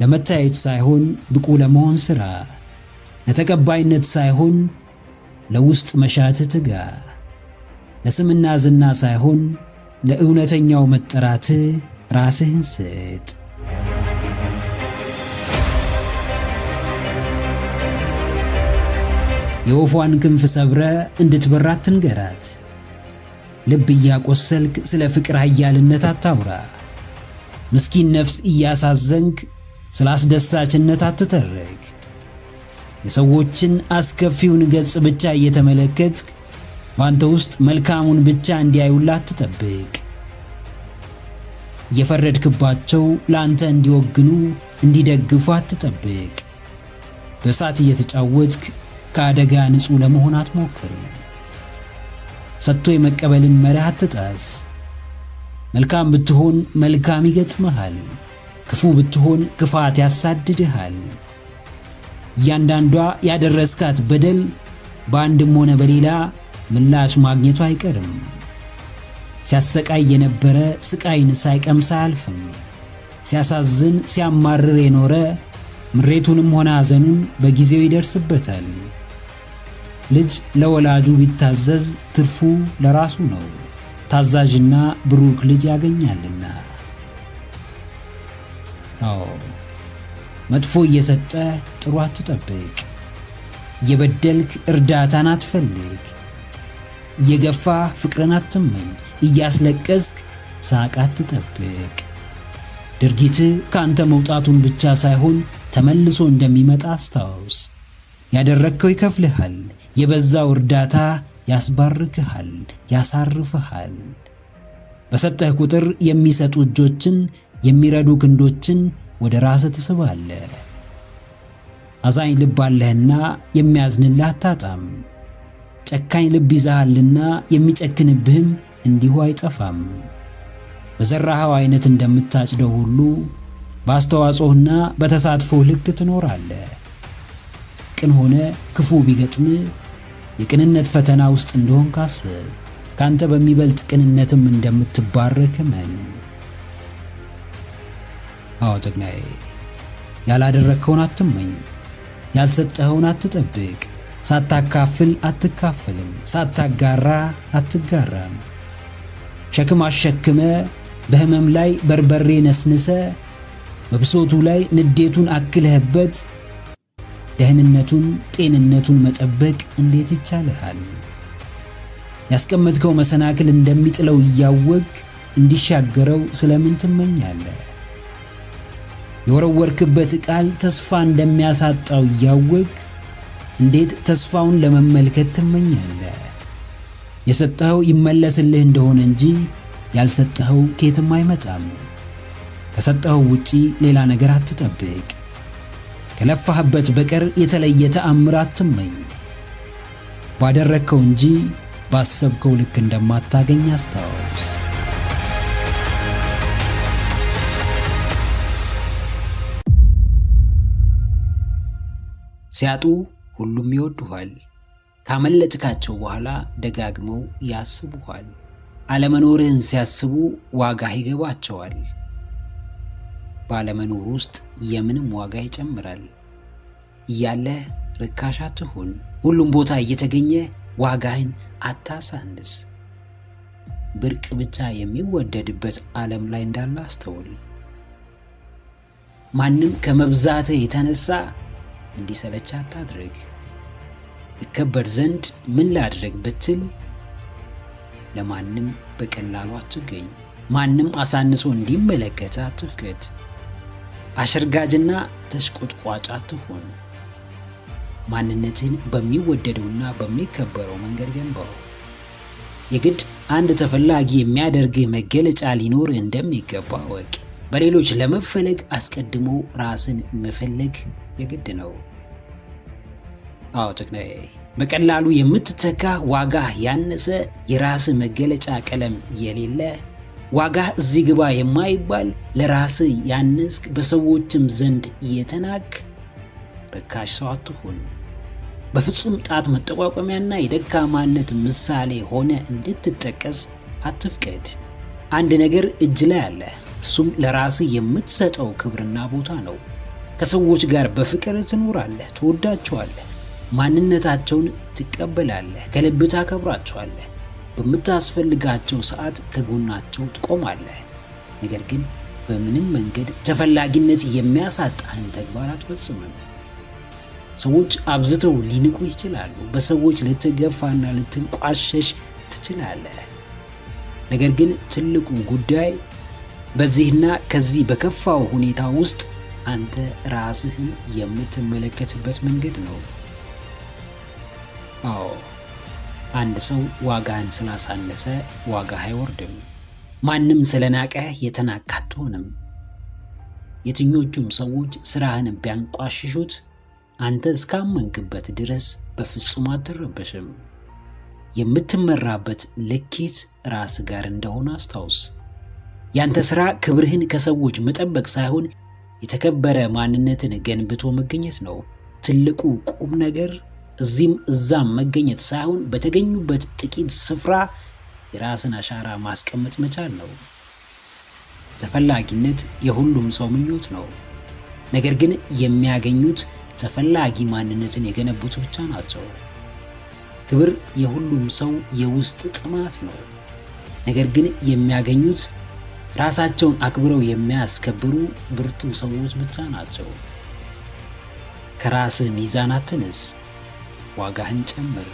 ለመታየት ሳይሆን ብቁ ለመሆን ሥራ፣ ለተቀባይነት ሳይሆን ለውስጥ መሻት ትጋ፣ ለስምና ዝና ሳይሆን ለእውነተኛው መጠራት ራስህን ስጥ። የወፏን ክንፍ ሰብረ እንድትበር አትንገራት። ልብ እያቆሰልክ ስለ ፍቅር ኃያልነት አታውራ። ምስኪን ነፍስ እያሳዘንክ ስለ አስደሳችነት አትተርክ። የሰዎችን አስከፊውን ገጽ ብቻ እየተመለከትክ በአንተ ውስጥ መልካሙን ብቻ እንዲያዩላት አትጠብቅ። እየፈረድክባቸው ለአንተ እንዲወግኑ እንዲደግፉ አትጠብቅ። በእሳት እየተጫወትክ ከአደጋ ንጹሕ ለመሆን አትሞክር። ሰጥቶ የመቀበልን መርህ አትጣስ። መልካም ብትሆን መልካም ይገጥምሃል፣ ክፉ ብትሆን ክፋት ያሳድድሃል። እያንዳንዷ ያደረስካት በደል በአንድም ሆነ በሌላ ምላሽ ማግኘቱ አይቀርም። ሲያሰቃይ የነበረ ስቃይን ሳይቀምስ አያልፍም። ሲያሳዝን ሲያማርር የኖረ ምሬቱንም ሆነ ሐዘኑን በጊዜው ይደርስበታል። ልጅ ለወላጁ ቢታዘዝ ትርፉ ለራሱ ነው፣ ታዛዥና ብሩክ ልጅ ያገኛልና። አዎ መጥፎ እየሰጠ ጥሩ አትጠብቅ። እየበደልክ እርዳታን አትፈልግ። እየገፋ ፍቅርን አትመኝ። እያስለቀስክ ሳቅ አትጠብቅ። ድርጊት ካንተ መውጣቱን ብቻ ሳይሆን ተመልሶ እንደሚመጣ አስታውስ። ያደረግከው ይከፍልሃል። የበዛው እርዳታ ያስባርክሃል፣ ያሳርፍሃል። በሰጠህ ቁጥር የሚሰጡ እጆችን፣ የሚረዱ ክንዶችን ወደ ራስህ ትስባለህ። አዛኝ ልብ አለህና የሚያዝንልህ አታጣም። ጨካኝ ልብ ይዘሃልና የሚጨክንብህም እንዲሁ አይጠፋም። በዘራኸው አይነት እንደምታጭደው ሁሉ በአስተዋጽኦህና በተሳትፎህ ልክ ትኖራለህ። ቅን ሆነ ክፉ ቢገጥምህ የቅንነት ፈተና ውስጥ እንደሆንክ አስብ። ካንተ በሚበልጥ ቅንነትም እንደምትባረክ እመን። አዎ ጀግናዬ፣ ያላደረግከውን አትመኝ፣ ያልሰጠኸውን አትጠብቅ። ሳታካፍል አትካፈልም፣ ሳታጋራ አትጋራም። ሸክም አሸክመ በህመም ላይ በርበሬ ነስንሰ በብሶቱ ላይ ንዴቱን አክለህበት ደህንነቱን ጤንነቱን መጠበቅ እንዴት ይቻልሃል? ያስቀመጥከው መሰናክል እንደሚጥለው እያወቅ እንዲሻገረው ስለምን ትመኛለህ? የወረወርክበት ቃል ተስፋ እንደሚያሳጣው እያወቅ እንዴት ተስፋውን ለመመልከት ትመኛለህ? የሰጠኸው ይመለስልህ እንደሆነ እንጂ ያልሰጠኸው ከየትም አይመጣም። ከሰጠኸው ውጪ ሌላ ነገር አትጠብቅ። ከለፋህበት በቀር የተለየ ተአምር አትመኝ። ባደረግከው እንጂ ባሰብከው ልክ እንደማታገኝ አስታውስ። ሲያጡ ሁሉም ይወዱሃል። ካመለጥካቸው በኋላ ደጋግመው ያስቡሃል። አለመኖርህን ሲያስቡ ዋጋ ይገባቸዋል። ባለመኖር ውስጥ የምንም ዋጋ ይጨምራል። እያለህ ርካሽ አትሁን። ሁሉም ቦታ እየተገኘ ዋጋህን አታሳንስ። ብርቅ ብቻ የሚወደድበት ዓለም ላይ እንዳለ አስተውል። ማንም ከመብዛትህ የተነሳ እንዲሰለች አታድርግ። እከበር ዘንድ ምን ላድርግ ብትል ለማንም በቀላሉ አትገኝ። ማንም አሳንሶ እንዲመለከት አትፍቀድ። አሸርጋጅና ተሽቆጥቋጭ አትሁን። ማንነትን በሚወደደውና በሚከበረው መንገድ ገንባው። የግድ አንድ ተፈላጊ የሚያደርግህ መገለጫ ሊኖርህ እንደሚገባ ወቅ። በሌሎች ለመፈለግ አስቀድሞ ራስን መፈለግ የግድ ነው። አዎ ጀግናዬ፣ በቀላሉ የምትተካ ዋጋ ያነሰ የራስህ መገለጫ ቀለም የሌለ ዋጋ እዚህ ግባ የማይባል ለራስህ ያነስክ በሰዎችም ዘንድ የተናቅ ርካሽ ሰው አትሁን። በፍጹም ጣት መጠቋቋሚያና የደካማነት ምሳሌ ሆነ እንድትጠቀስ አትፍቀድ። አንድ ነገር እጅ ላይ አለ። እሱም ለራስህ የምትሰጠው ክብርና ቦታ ነው። ከሰዎች ጋር በፍቅር ትኖራለህ፣ ትወዳቸዋለህ፣ ማንነታቸውን ትቀበላለህ፣ ከልብ ታከብራቸዋለህ። በምታስፈልጋቸው ሰዓት ከጎናቸው ትቆማለህ። ነገር ግን በምንም መንገድ ተፈላጊነት የሚያሳጣህን ተግባር አትፈጽምም። ሰዎች አብዝተው ሊንቁ ይችላሉ። በሰዎች ልትገፋና ልትንቋሸሽ ትችላለህ። ነገር ግን ትልቁ ጉዳይ በዚህና ከዚህ በከፋው ሁኔታ ውስጥ አንተ ራስህን የምትመለከትበት መንገድ ነው። አዎ፣ አንድ ሰው ዋጋህን ስላሳነሰ ዋጋህ አይወርድም። ማንም ስለናቀህ የተናቅህ አትሆንም። የትኞቹም ሰዎች ስራህን ቢያንቋሽሹት አንተ እስካመንክበት ድረስ በፍጹም አትረበሽም። የምትመራበት ልኬት ራስ ጋር እንደሆነ አስታውስ። ያንተ ስራ ክብርህን ከሰዎች መጠበቅ ሳይሆን የተከበረ ማንነትን ገንብቶ መገኘት ነው። ትልቁ ቁም ነገር እዚህም እዛም መገኘት ሳይሆን በተገኙበት ጥቂት ስፍራ የራስን አሻራ ማስቀመጥ መቻል ነው። ተፈላጊነት የሁሉም ሰው ምኞት ነው። ነገር ግን የሚያገኙት ተፈላጊ ማንነትን የገነቡት ብቻ ናቸው። ክብር የሁሉም ሰው የውስጥ ጥማት ነው። ነገር ግን የሚያገኙት ራሳቸውን አክብረው የሚያስከብሩ ብርቱ ሰዎች ብቻ ናቸው። ከራስህ ሚዛን አትንስ፣ ዋጋህን ጨምር።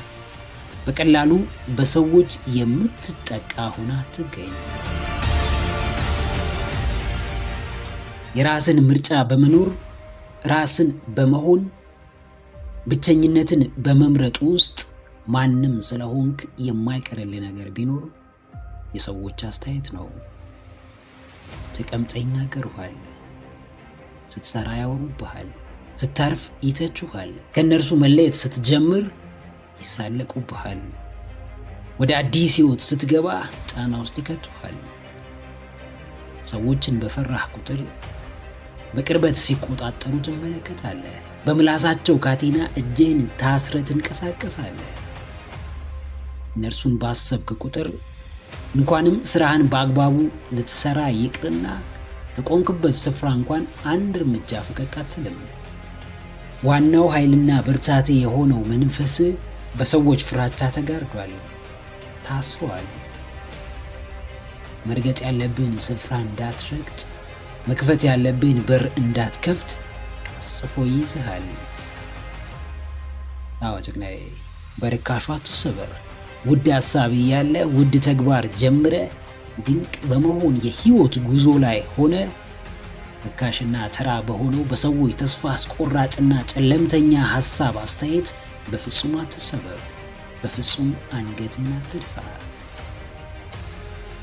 በቀላሉ በሰዎች የምትጠቃ ሆና አትገኝ። የራስን ምርጫ በመኖር ራስን በመሆን ብቸኝነትን በመምረጥ ውስጥ ማንም ስለሆንክ የማይቀርልህ ነገር ቢኖር የሰዎች አስተያየት ነው። ተቀምጠህ ይናገሩሃል፣ ስትሰራ ያወሩብሃል፣ ስታርፍ ይተቹሃል። ከእነርሱ መለየት ስትጀምር ይሳለቁብሃል። ወደ አዲስ ሕይወት ስትገባ ጫና ውስጥ ይከቱሃል። ሰዎችን በፈራህ ቁጥር በቅርበት ሲቆጣጠሩ ትመለከታለህ። በምላሳቸው ካቴና እጅህን ታስረህ ትንቀሳቀሳለህ። እነርሱን ባሰብክ ቁጥር እንኳንም ስራህን በአግባቡ ልትሰራ ይቅርና ከቆምክበት ስፍራ እንኳን አንድ እርምጃ ፈቀቅ አትልም። ዋናው ኃይልና ብርታቴ የሆነው መንፈስ በሰዎች ፍራቻ ተጋርዷል፣ ታስሯል። መርገጥ ያለብህን ስፍራ እንዳትረግጥ፣ መክፈት ያለብህን በር እንዳትከፍት ቀስፎ ይይዝሃል። አዎ ጀግናዬ፣ በርካሹ አትሰበር። ውድ ሐሳብ እያለ ውድ ተግባር ጀምረ ድንቅ በመሆን የህይወት ጉዞ ላይ ሆነ ርካሽና ተራ በሆነው በሰዎች ተስፋ አስቆራጭና ጨለምተኛ ሐሳብ አስተያየት በፍጹም አትሰበር። በፍጹም አንገትን አትድፋ።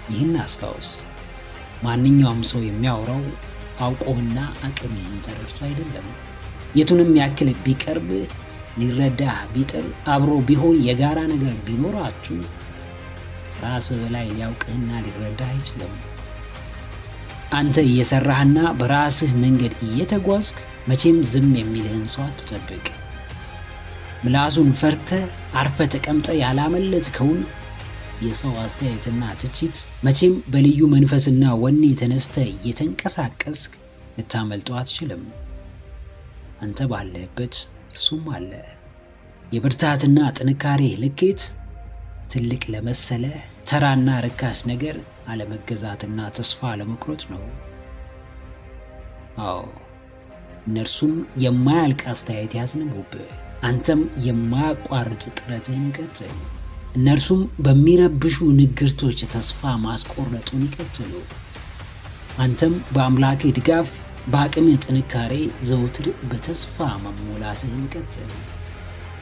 ይህን አስታውስ፣ ማንኛውም ሰው የሚያወራው አውቆህና አቅምህን ተረድቶ አይደለም። የቱንም ያክል ቢቀርብ ሊረዳህ ቢጥር አብሮ ቢሆን የጋራ ነገር ቢኖራችሁ ራስ በላይ ሊያውቅህና ሊረዳህ አይችልም። አንተ እየሰራህና በራስህ መንገድ እየተጓዝክ መቼም ዝም የሚልህን ሰው አትጠብቅ። ምላሱን ፈርተህ አርፈ ተቀምጠ ያላመለጥከውን የሰው አስተያየትና ትችት መቼም በልዩ መንፈስና ወኔ ተነስተ እየተንቀሳቀስክ ልታመልጠው አትችልም። አንተ ባለህበት እርሱም አለ። የብርታትና ጥንካሬ ልኬት ትልቅ ለመሰለ ተራና ርካሽ ነገር አለመገዛትና ተስፋ አለመቁረጥ ነው። አዎ እነርሱም የማያልቅ አስተያየት ያዝንቡብህ፣ አንተም የማያቋርጥ ጥረትህን ይቀጥል። እነርሱም በሚረብሹ ንግርቶች ተስፋ ማስቆረጡን ይቀጥሉ። አንተም በአምላክህ ድጋፍ በአቅምህ ጥንካሬ ዘውትር በተስፋ መሞላትህን ቀጥል።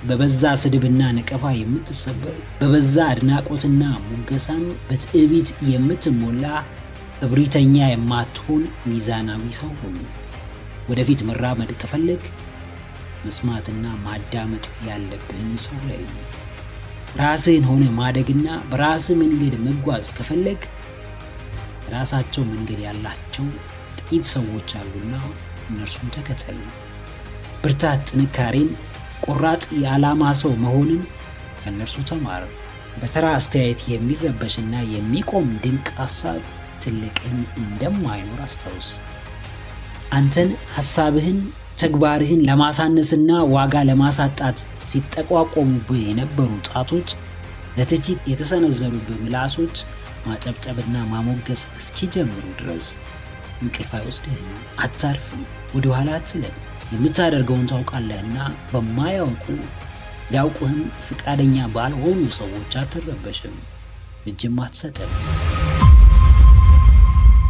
በበዛ ስድብና ነቀፋ የምትሰበር፣ በበዛ አድናቆትና ሙገሳም በትዕቢት የምትሞላ እብሪተኛ የማትሆን ሚዛናዊ ሰው ሁን። ወደፊት መራመድ ከፈለግ መስማትና ማዳመጥ ያለብህን ሰው ላይ ራስህን ሆነ ማደግና በራስህ መንገድ መጓዝ ከፈለግ ራሳቸው መንገድ ያላቸው ጥቂት ሰዎች አሉና እነርሱን ተከተል። ብርታት፣ ጥንካሬን፣ ቆራጥ የዓላማ ሰው መሆንን ከእነርሱ ተማር። በተራ አስተያየት የሚረበሽና የሚቆም ድንቅ ሐሳብ ትልቅን እንደማይኖር አስታውስ። አንተን ሐሳብህን፣ ተግባርህን ለማሳነስና ዋጋ ለማሳጣት ሲጠቋቆሙብህ የነበሩ ጣቶች፣ ለትችት የተሰነዘሩብህ ምላሶች ማጨብጨብና ማሞገስ እስኪጀምሩ ድረስ እንቅልፍ አይወስድህም፣ አታርፍም፣ ወደ ኋላ አትልም። የምታደርገውን ታውቃለህና በማያውቁ ሊያውቁህም ፍቃደኛ ባልሆኑ ሰዎች አትረበሽም፣ እጅም አትሰጥም።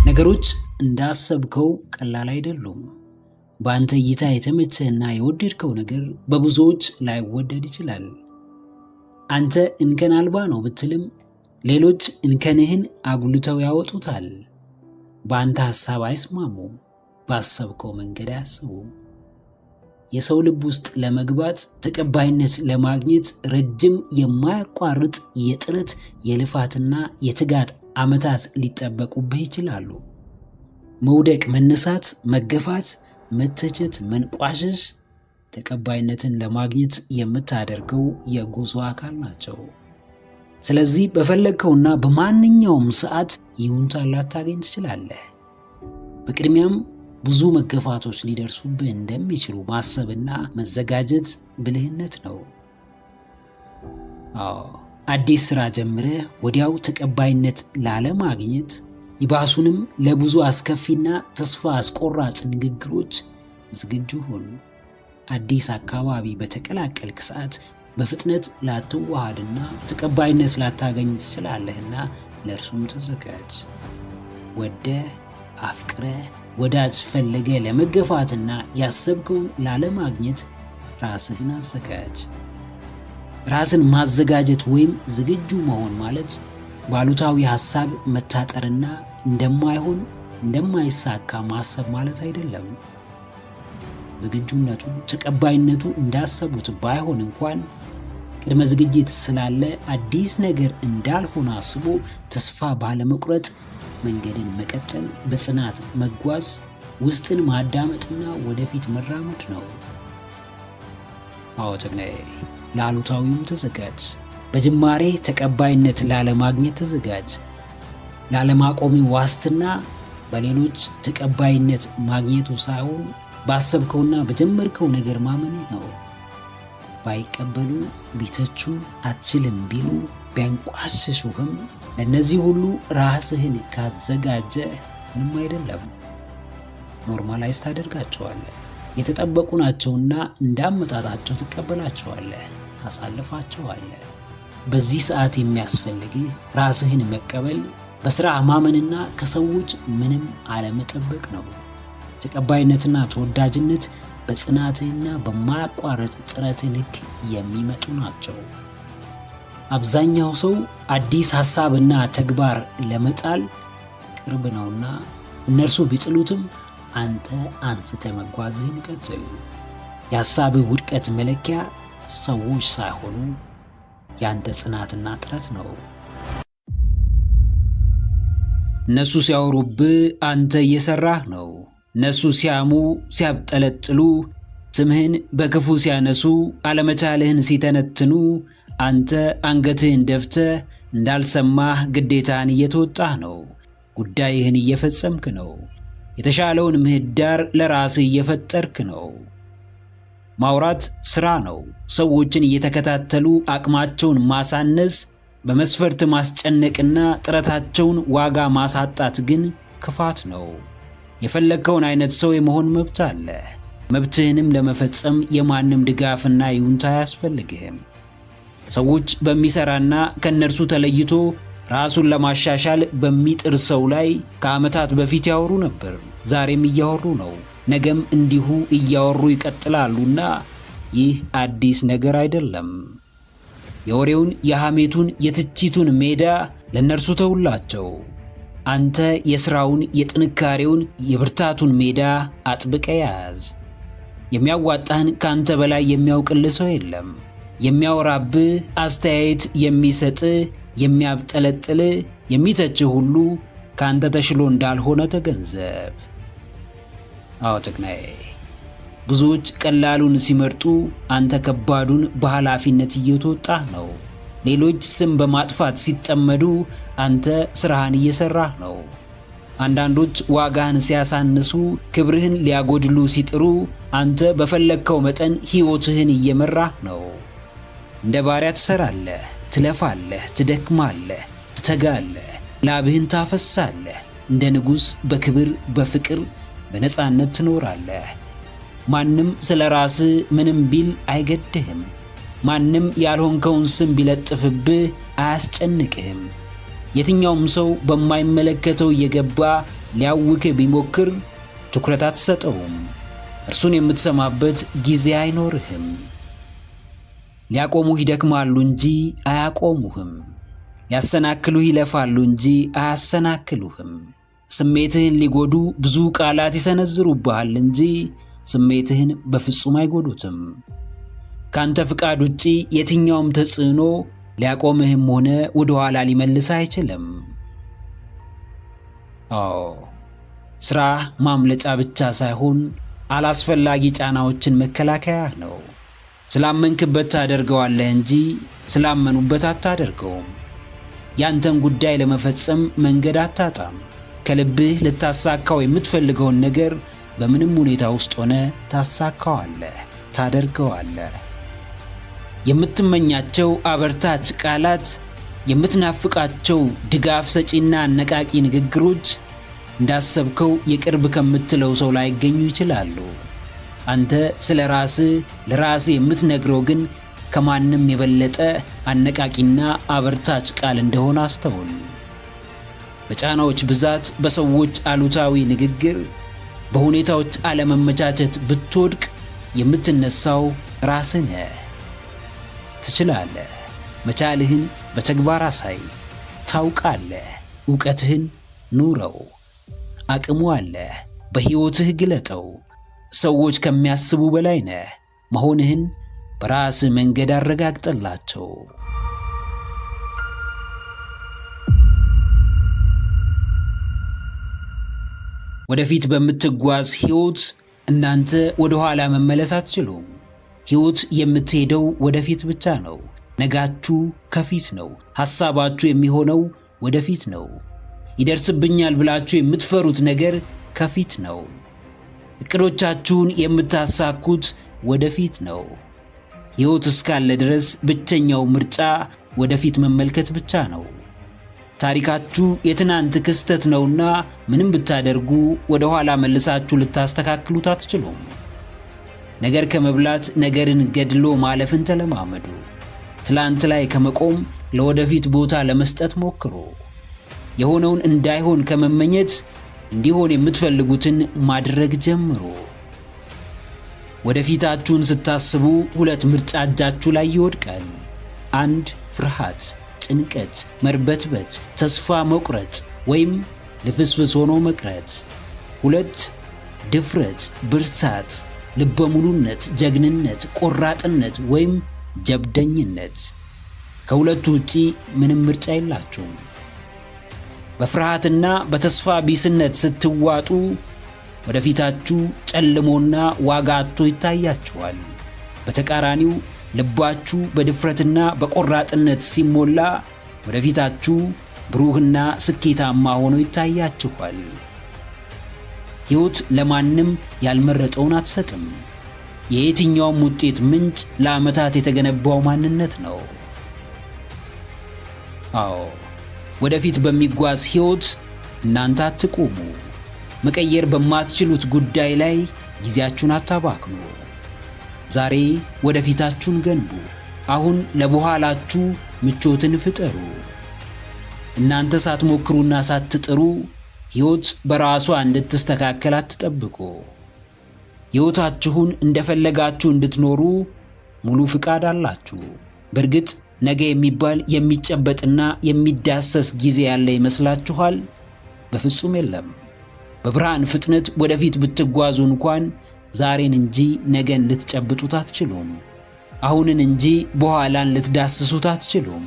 ነገሮች እንዳሰብከው ቀላል አይደሉም። በአንተ እይታ የተመቸህና የወደድከው ነገር በብዙዎች ላይወደድ ይችላል። አንተ እንከን አልባ ነው ብትልም ሌሎች እንከንህን አጉልተው ያወጡታል። በአንተ ሐሳብ አይስማሙም፣ ባሰብከው መንገድ አያስቡም። የሰው ልብ ውስጥ ለመግባት ተቀባይነት ለማግኘት ረጅም የማያቋርጥ የጥረት የልፋትና የትጋት ዓመታት ሊጠበቁብህ ይችላሉ። መውደቅ፣ መነሳት፣ መገፋት፣ መተቸት፣ መንቋሸሽ ተቀባይነትን ለማግኘት የምታደርገው የጉዞ አካል ናቸው። ስለዚህ በፈለግከውና በማንኛውም ሰዓት ይሁንታ ላታገኝ ትችላለህ። በቅድሚያም ብዙ መገፋቶች ሊደርሱብህ እንደሚችሉ ማሰብና መዘጋጀት ብልህነት ነው። አዎ አዲስ ስራ ጀምረህ ወዲያው ተቀባይነት ላለማግኘት ይባሱንም ለብዙ አስከፊና ተስፋ አስቆራጭ ንግግሮች ዝግጁ ሁን። አዲስ አካባቢ በተቀላቀልክ ሰዓት በፍጥነት ላትዋሃድና ተቀባይነት ላታገኝ ትችላለህና ለእርሱም ተዘጋጅ። ወደህ አፍቅረህ ወዳጅ ፈለገ ለመገፋትና ያሰብከውን ላለማግኘት ራስህን አዘጋጅ። ራስን ማዘጋጀት ወይም ዝግጁ መሆን ማለት ባሉታዊ ሐሳብ መታጠርና እንደማይሆን እንደማይሳካ ማሰብ ማለት አይደለም። ዝግጁነቱ ተቀባይነቱ እንዳሰቡት ባይሆን እንኳን ቅድመ ዝግጅት ስላለ አዲስ ነገር እንዳልሆነ አስቦ ተስፋ ባለመቁረጥ መንገድን መቀጠል፣ በጽናት መጓዝ፣ ውስጥን ማዳመጥና ወደፊት መራመድ ነው። አዎ ተግናዬ፣ ለአሉታዊውም ተዘጋጅ። በጅማሬ ተቀባይነት ላለማግኘት ተዘጋጅ። ላለማቆሚ ዋስትና በሌሎች ተቀባይነት ማግኘቱ ሳይሆን ባሰብከውና በጀመርከው ነገር ማመን ነው። ባይቀበሉ፣ ቢተቹ፣ አትችልም ቢሉ፣ ቢያንቋሽሹህም ለእነዚህ ሁሉ ራስህን ካዘጋጀ ምንም አይደለም። ኖርማላይዝ ታደርጋቸዋለህ። የተጠበቁ ናቸውና እንዳመጣጣቸው ትቀበላቸዋለህ፣ ታሳልፋቸዋለህ። በዚህ ሰዓት የሚያስፈልግህ ራስህን መቀበል፣ በሥራ ማመንና ከሰዎች ምንም አለመጠበቅ ነው። ተቀባይነትና ተወዳጅነት በጽናትህና በማያቋርጥ ጥረትህ ልክ የሚመጡ ናቸው። አብዛኛው ሰው አዲስ ሐሳብና ተግባር ለመጣል ቅርብ ነውና እነርሱ ቢጥሉትም አንተ አንስተ መጓዝህን ቀጥል። የሐሳብህ ውድቀት መለኪያ ሰዎች ሳይሆኑ ያንተ ጽናትና ጥረት ነው። እነሱ ሲያወሩብህ አንተ እየሰራህ ነው። እነሱ ሲያሙ ሲያብጠለጥሉ፣ ስምህን በክፉ ሲያነሱ፣ አለመቻልህን ሲተነትኑ፣ አንተ አንገትህን ደፍተህ እንዳልሰማህ ግዴታህን እየተወጣህ ነው። ጉዳይህን እየፈጸምክ ነው። የተሻለውን ምህዳር ለራስህ እየፈጠርክ ነው። ማውራት ሥራ ነው። ሰዎችን እየተከታተሉ አቅማቸውን ማሳነስ፣ በመስፈርት ማስጨነቅና ጥረታቸውን ዋጋ ማሳጣት ግን ክፋት ነው። የፈለግከውን አይነት ሰው የመሆን መብት አለ። መብትህንም ለመፈጸም የማንም ድጋፍና ይሁንታ አያስፈልግህም። ሰዎች በሚሰራና ከእነርሱ ተለይቶ ራሱን ለማሻሻል በሚጥር ሰው ላይ ከዓመታት በፊት ያወሩ ነበር። ዛሬም እያወሩ ነው። ነገም እንዲሁ እያወሩ ይቀጥላሉና ይህ አዲስ ነገር አይደለም። የወሬውን፣ የሐሜቱን፣ የትችቱን ሜዳ ለእነርሱ ተውላቸው። አንተ የሥራውን፣ የጥንካሬውን፣ የብርታቱን ሜዳ አጥብቀ ያዝ። የሚያዋጣህን ከአንተ በላይ የሚያውቅልህ ሰው የለም። የሚያወራብህ፣ አስተያየት የሚሰጥህ፣ የሚያብጠለጥልህ፣ የሚተችህ ሁሉ ከአንተ ተሽሎ እንዳልሆነ ተገንዘብ። አዎ ተግናዬ፣ ብዙዎች ቀላሉን ሲመርጡ አንተ ከባዱን በኃላፊነት እየተወጣህ ነው። ሌሎች ስም በማጥፋት ሲጠመዱ አንተ ሥራህን እየሠራህ ነው። አንዳንዶች ዋጋህን ሲያሳንሱ፣ ክብርህን ሊያጎድሉ ሲጥሩ አንተ በፈለግከው መጠን ሕይወትህን እየመራህ ነው። እንደ ባሪያ ትሠራለህ፣ ትለፋለህ፣ ትደክማለህ፣ ትተጋለህ፣ ላብህን ታፈሳለህ። እንደ ንጉሥ በክብር በፍቅር በነፃነት ትኖራለህ። ማንም ስለ ራስህ ምንም ቢል አይገድህም። ማንም ያልሆንከውን ስም ቢለጥፍብህ አያስጨንቅህም። የትኛውም ሰው በማይመለከተው እየገባ ሊያውክህ ቢሞክር ትኩረት አትሰጠውም። እርሱን የምትሰማበት ጊዜ አይኖርህም። ሊያቆሙህ ይደክማሉ እንጂ አያቆሙህም። ሊያሰናክሉህ ይለፋሉ እንጂ አያሰናክሉህም። ስሜትህን ሊጎዱ ብዙ ቃላት ይሰነዝሩብሃል እንጂ ስሜትህን በፍጹም አይጎዱትም። ካንተ ፍቃድ ውጪ የትኛውም ተጽዕኖ ሊያቆምህም ሆነ ወደ ኋላ ሊመልስ አይችልም። አዎ ሥራ ማምለጫ ብቻ ሳይሆን አላስፈላጊ ጫናዎችን መከላከያ ነው። ስላመንክበት ታደርገዋለህ እንጂ ስላመኑበት አታደርገውም። ያንተን ጉዳይ ለመፈጸም መንገድ አታጣም። ከልብህ ልታሳካው የምትፈልገውን ነገር በምንም ሁኔታ ውስጥ ሆነ ታሳካዋለህ፣ ታደርገዋለህ። የምትመኛቸው አበርታች ቃላት፣ የምትናፍቃቸው ድጋፍ ሰጪና አነቃቂ ንግግሮች እንዳሰብከው የቅርብ ከምትለው ሰው ላይ ይገኙ ይችላሉ። አንተ ስለ ራስህ ለራስህ የምትነግረው ግን ከማንም የበለጠ አነቃቂና አበርታች ቃል እንደሆነ አስተውል። በጫናዎች ብዛት፣ በሰዎች አሉታዊ ንግግር፣ በሁኔታዎች አለመመቻቸት ብትወድቅ የምትነሳው ራስህ ነህ። ትችላለህ። መቻልህን በተግባር አሳይ። ታውቃለህ። ዕውቀትህን ኑረው። አቅሙ አለ። በሕይወትህ ግለጠው። ሰዎች ከሚያስቡ በላይ ነህ መሆንህን በራስህ መንገድ አረጋግጠላቸው። ወደፊት በምትጓዝ ሕይወት እናንተ ወደ ኋላ መመለስ አትችሉም። ሕይወት የምትሄደው ወደፊት ብቻ ነው። ነጋችሁ ከፊት ነው። ሐሳባችሁ የሚሆነው ወደፊት ነው። ይደርስብኛል ብላችሁ የምትፈሩት ነገር ከፊት ነው። እቅዶቻችሁን የምታሳኩት ወደፊት ነው። ሕይወት እስካለ ድረስ ብቸኛው ምርጫ ወደፊት መመልከት ብቻ ነው። ታሪካችሁ የትናንት ክስተት ነውና ምንም ብታደርጉ ወደ ኋላ መልሳችሁ ልታስተካክሉት አትችሉም። ነገር ከመብላት ነገርን ገድሎ ማለፍን ተለማመዱ። ትላንት ላይ ከመቆም ለወደፊት ቦታ ለመስጠት ሞክሩ። የሆነውን እንዳይሆን ከመመኘት እንዲሆን የምትፈልጉትን ማድረግ ጀምሩ። ወደፊታችሁን ስታስቡ ሁለት ምርጫ እጃችሁ ላይ ይወድቃል። አንድ ፍርሃት፣ ጭንቀት፣ መርበትበት፣ ተስፋ መቁረጥ ወይም ልፍስፍስ ሆኖ መቅረት። ሁለት ድፍረት፣ ብርታት፣ ልበ ሙሉነት፣ ጀግንነት፣ ቆራጥነት ወይም ጀብደኝነት። ከሁለቱ ውጪ ምንም ምርጫ የላችሁም። በፍርሃትና በተስፋ ቢስነት ስትዋጡ ወደፊታችሁ ጨልሞና ዋጋ አጥቶ ይታያችኋል። በተቃራኒው ልባችሁ በድፍረትና በቆራጥነት ሲሞላ ወደፊታችሁ ብሩህና ስኬታማ ሆኖ ይታያችኋል። ሕይወት ለማንም ያልመረጠውን አትሰጥም። የየትኛውም ውጤት ምንጭ ለዓመታት የተገነባው ማንነት ነው። አዎ፣ ወደፊት በሚጓዝ ሕይወት እናንተ አትቆሙ። መቀየር በማትችሉት ጉዳይ ላይ ጊዜያችሁን አታባክኑ። ዛሬ ወደፊታችሁን ገንቡ። አሁን ለበኋላችሁ ምቾትን ፍጠሩ። እናንተ ሳትሞክሩና ሳትጥሩ ሕይወት በራሷ እንድትስተካከል አትጠብቁ። ሕይወታችሁን እንደፈለጋችሁ እንድትኖሩ ሙሉ ፍቃድ አላችሁ። በእርግጥ ነገ የሚባል የሚጨበጥና የሚዳሰስ ጊዜ ያለ ይመስላችኋል? በፍጹም የለም። በብርሃን ፍጥነት ወደፊት ብትጓዙ እንኳን ዛሬን እንጂ ነገን ልትጨብጡት አትችሉም። አሁንን እንጂ በኋላን ልትዳስሱት አትችሉም።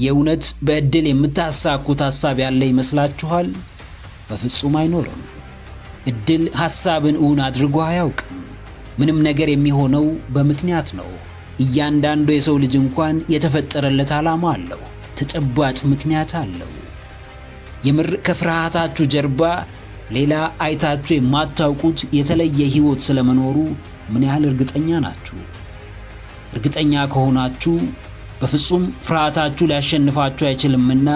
የእውነት በዕድል የምታሳኩት ሐሳብ ያለ ይመስላችኋል? በፍጹም አይኖርም። ዕድል ሐሳብን እውን አድርጎ አያውቅም። ምንም ነገር የሚሆነው በምክንያት ነው። እያንዳንዱ የሰው ልጅ እንኳን የተፈጠረለት ዓላማ አለው፣ ተጨባጭ ምክንያት አለው። የምር ከፍርሃታችሁ ጀርባ ሌላ አይታችሁ የማታውቁት የተለየ ሕይወት ስለመኖሩ ምን ያህል እርግጠኛ ናችሁ? እርግጠኛ ከሆናችሁ በፍጹም ፍርሃታችሁ ሊያሸንፋችሁ አይችልምና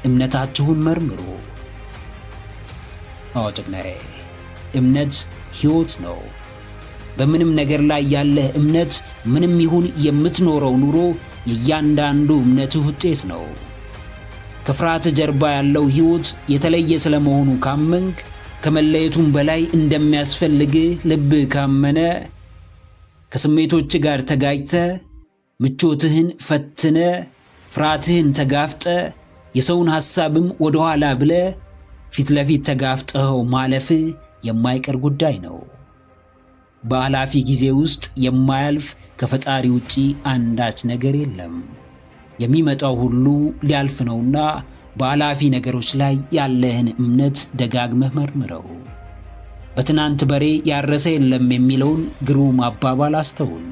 እምነታችሁን መርምሩ። አዎ ጀግናዬ፣ እምነት ሕይወት ነው። በምንም ነገር ላይ ያለህ እምነት ምንም ይሁን የምትኖረው ኑሮ የእያንዳንዱ እምነትህ ውጤት ነው። ከፍርሃት ጀርባ ያለው ሕይወት የተለየ ስለመሆኑ ካመንክ፣ ከመለየቱም በላይ እንደሚያስፈልግህ ልብህ ካመነ፣ ከስሜቶች ጋር ተጋጭተ፣ ምቾትህን ፈትነ፣ ፍርሃትህን ተጋፍጠ፣ የሰውን ሐሳብም ወደ ኋላ ብለ ፊት ለፊት ተጋፍጠኸው ማለፍህ የማይቀር ጉዳይ ነው። በአላፊ ጊዜ ውስጥ የማያልፍ ከፈጣሪ ውጪ አንዳች ነገር የለም። የሚመጣው ሁሉ ሊያልፍ ነውና በአላፊ ነገሮች ላይ ያለህን እምነት ደጋግመህ መርምረው። በትናንት በሬ ያረሰ የለም የሚለውን ግሩም አባባል አስተውል።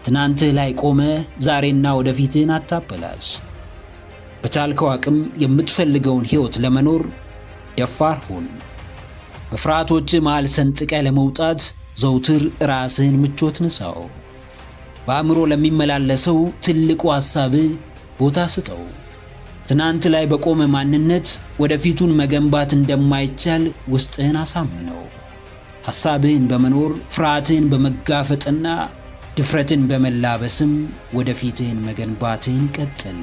ትናንትህ ላይ ቆመ ዛሬና ወደፊትህን አታበላሽ። በቻልከው አቅም የምትፈልገውን ሕይወት ለመኖር ደፋር ሁን። በፍርሃቶች መሃል ሰንጥቀ ለመውጣት ዘውትር ራስህን ምቾት ንሳው። በአእምሮ ለሚመላለሰው ትልቁ ሐሳብ ቦታ ስጠው። ትናንት ላይ በቆመ ማንነት ወደፊቱን መገንባት እንደማይቻል ውስጥህን አሳምነው። ሐሳብህን በመኖር ፍርሃትህን በመጋፈጥና ድፍረትን በመላበስም ወደፊትህን መገንባትህን ቀጥል።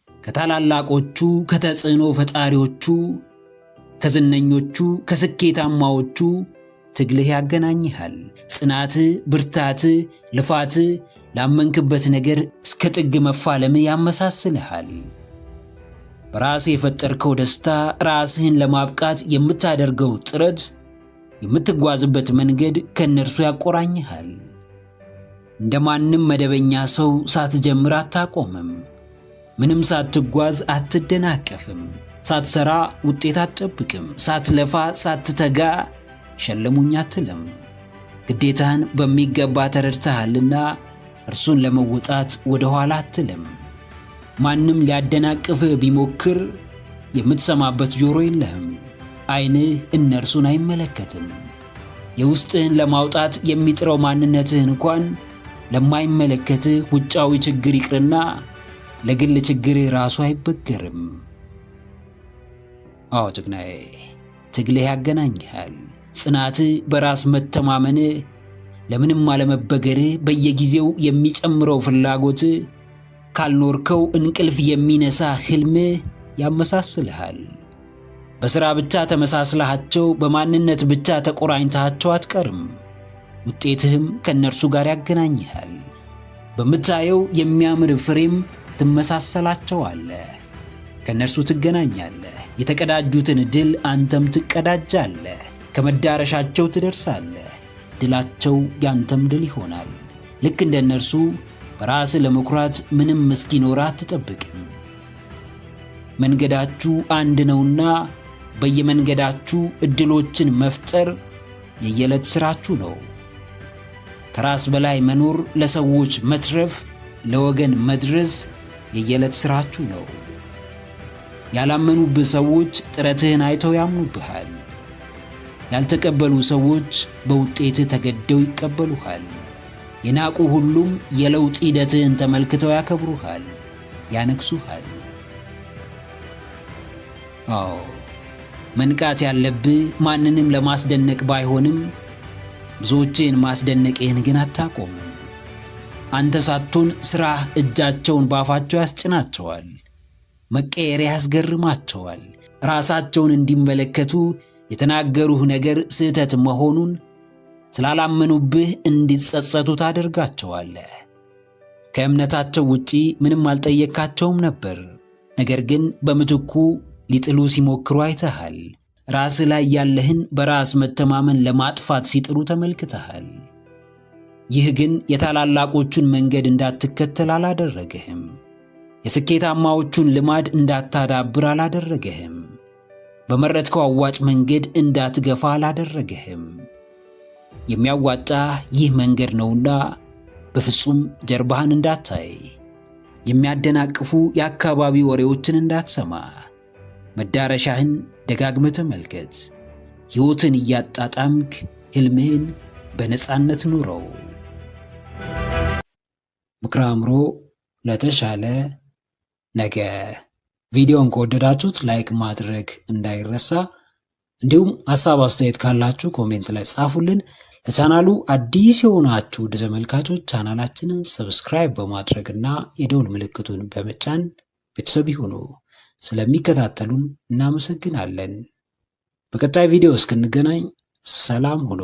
ከታላላቆቹ ከተጽዕኖ ፈጣሪዎቹ ከዝነኞቹ ከስኬታማዎቹ ትግልህ ያገናኝሃል። ጽናትህ፣ ብርታትህ፣ ልፋትህ ላመንክበት ነገር እስከ ጥግ መፋለምህ ያመሳስልሃል። በራስህ የፈጠርከው ደስታ፣ ራስህን ለማብቃት የምታደርገው ጥረት፣ የምትጓዝበት መንገድ ከእነርሱ ያቆራኝሃል። እንደማንም መደበኛ ሰው ሳትጀምር አታቆምም። ምንም ሳትጓዝ አትደናቀፍም። ሳትሰራ ውጤት አትጠብቅም። ሳትለፋ ሳትተጋ ሸልሙኝ አትልም። ግዴታህን በሚገባ ተረድተሃልና እርሱን ለመወጣት ወደ ኋላ አትልም። ማንም ሊያደናቅፍህ ቢሞክር የምትሰማበት ጆሮ የለህም። ዓይንህ እነርሱን አይመለከትም። የውስጥህን ለማውጣት የሚጥረው ማንነትህ እንኳን ለማይመለከትህ ውጫዊ ችግር ይቅርና ለግል ችግርህ ራሱ አይበገርም። አዎ ጀግናዬ፣ ትግልህ ያገናኝሃል። ጽናትህ፣ በራስ መተማመንህ፣ ለምንም አለመበገርህ፣ በየጊዜው የሚጨምረው ፍላጎትህ፣ ካልኖርከው እንቅልፍ የሚነሳ ሕልምህ ያመሳስልሃል። በሥራ ብቻ ተመሳስለሃቸው፣ በማንነት ብቻ ተቆራኝተሃቸው አትቀርም። ውጤትህም ከእነርሱ ጋር ያገናኝሃል። በምታየው የሚያምር ፍሬም ትመሳሰላቸዋለህ። ከእነርሱ ትገናኛለህ። የተቀዳጁትን ድል አንተም ትቀዳጃለህ። ከመዳረሻቸው ትደርሳለህ። ድላቸው ያንተም ድል ይሆናል። ልክ እንደ እነርሱ በራስህ ለመኩራት ምንም እስኪኖርህ አትጠብቅም። መንገዳችሁ አንድ ነውና በየመንገዳችሁ ዕድሎችን መፍጠር የየዕለት ሥራችሁ ነው። ከራስ በላይ መኖር፣ ለሰዎች መትረፍ፣ ለወገን መድረስ የየዕለት ሥራችሁ ነው። ያላመኑብህ ሰዎች ጥረትህን አይተው ያምኑብሃል። ያልተቀበሉ ሰዎች በውጤትህ ተገደው ይቀበሉሃል። የናቁ ሁሉም የለውጥ ሂደትህን ተመልክተው ያከብሩሃል፣ ያነግሱሃል። አዎ መንቃት ያለብህ ማንንም ለማስደነቅ ባይሆንም ብዙዎችን ማስደነቅህን ግን አታቆምም። አንተ ሳትሆን ሥራህ እጃቸውን ባፋቸው ያስጭናቸዋል። መቀየሪያ ያስገርማቸዋል። ራሳቸውን እንዲመለከቱ የተናገሩህ ነገር ስህተት መሆኑን ስላላመኑብህ እንዲጸጸቱ ታደርጋቸዋለህ። ከእምነታቸው ውጪ ምንም አልጠየካቸውም ነበር። ነገር ግን በምትኩ ሊጥሉ ሲሞክሩ አይተሃል። ራስህ ላይ ያለህን በራስ መተማመን ለማጥፋት ሲጥሩ ተመልክተሃል። ይህ ግን የታላላቆቹን መንገድ እንዳትከተል አላደረገህም። የስኬታማዎቹን ልማድ እንዳታዳብር አላደረገህም። በመረጥከው አዋጭ መንገድ እንዳትገፋ አላደረገህም። የሚያዋጣ ይህ መንገድ ነውና በፍጹም ጀርባህን እንዳታይ፣ የሚያደናቅፉ የአካባቢ ወሬዎችን እንዳትሰማ፣ መዳረሻህን ደጋግመህ ተመልከት። ሕይወትን እያጣጣምክ ሕልምህን በነጻነት ኑረው። ምክረ አእምሮ ለተሻለ ነገ። ቪዲዮን ከወደዳችሁት ላይክ ማድረግ እንዳይረሳ፣ እንዲሁም ሐሳብ አስተያየት ካላችሁ ኮሜንት ላይ ጻፉልን። ለቻናሉ አዲስ የሆናችሁ ውድ ተመልካቾች ቻናላችንን ሰብስክራይብ በማድረግና የደውል ምልክቱን በመጫን ቤተሰብ ይሁኑ። ስለሚከታተሉን እናመሰግናለን። በቀጣይ ቪዲዮ እስክንገናኝ ሰላም ሁኑ።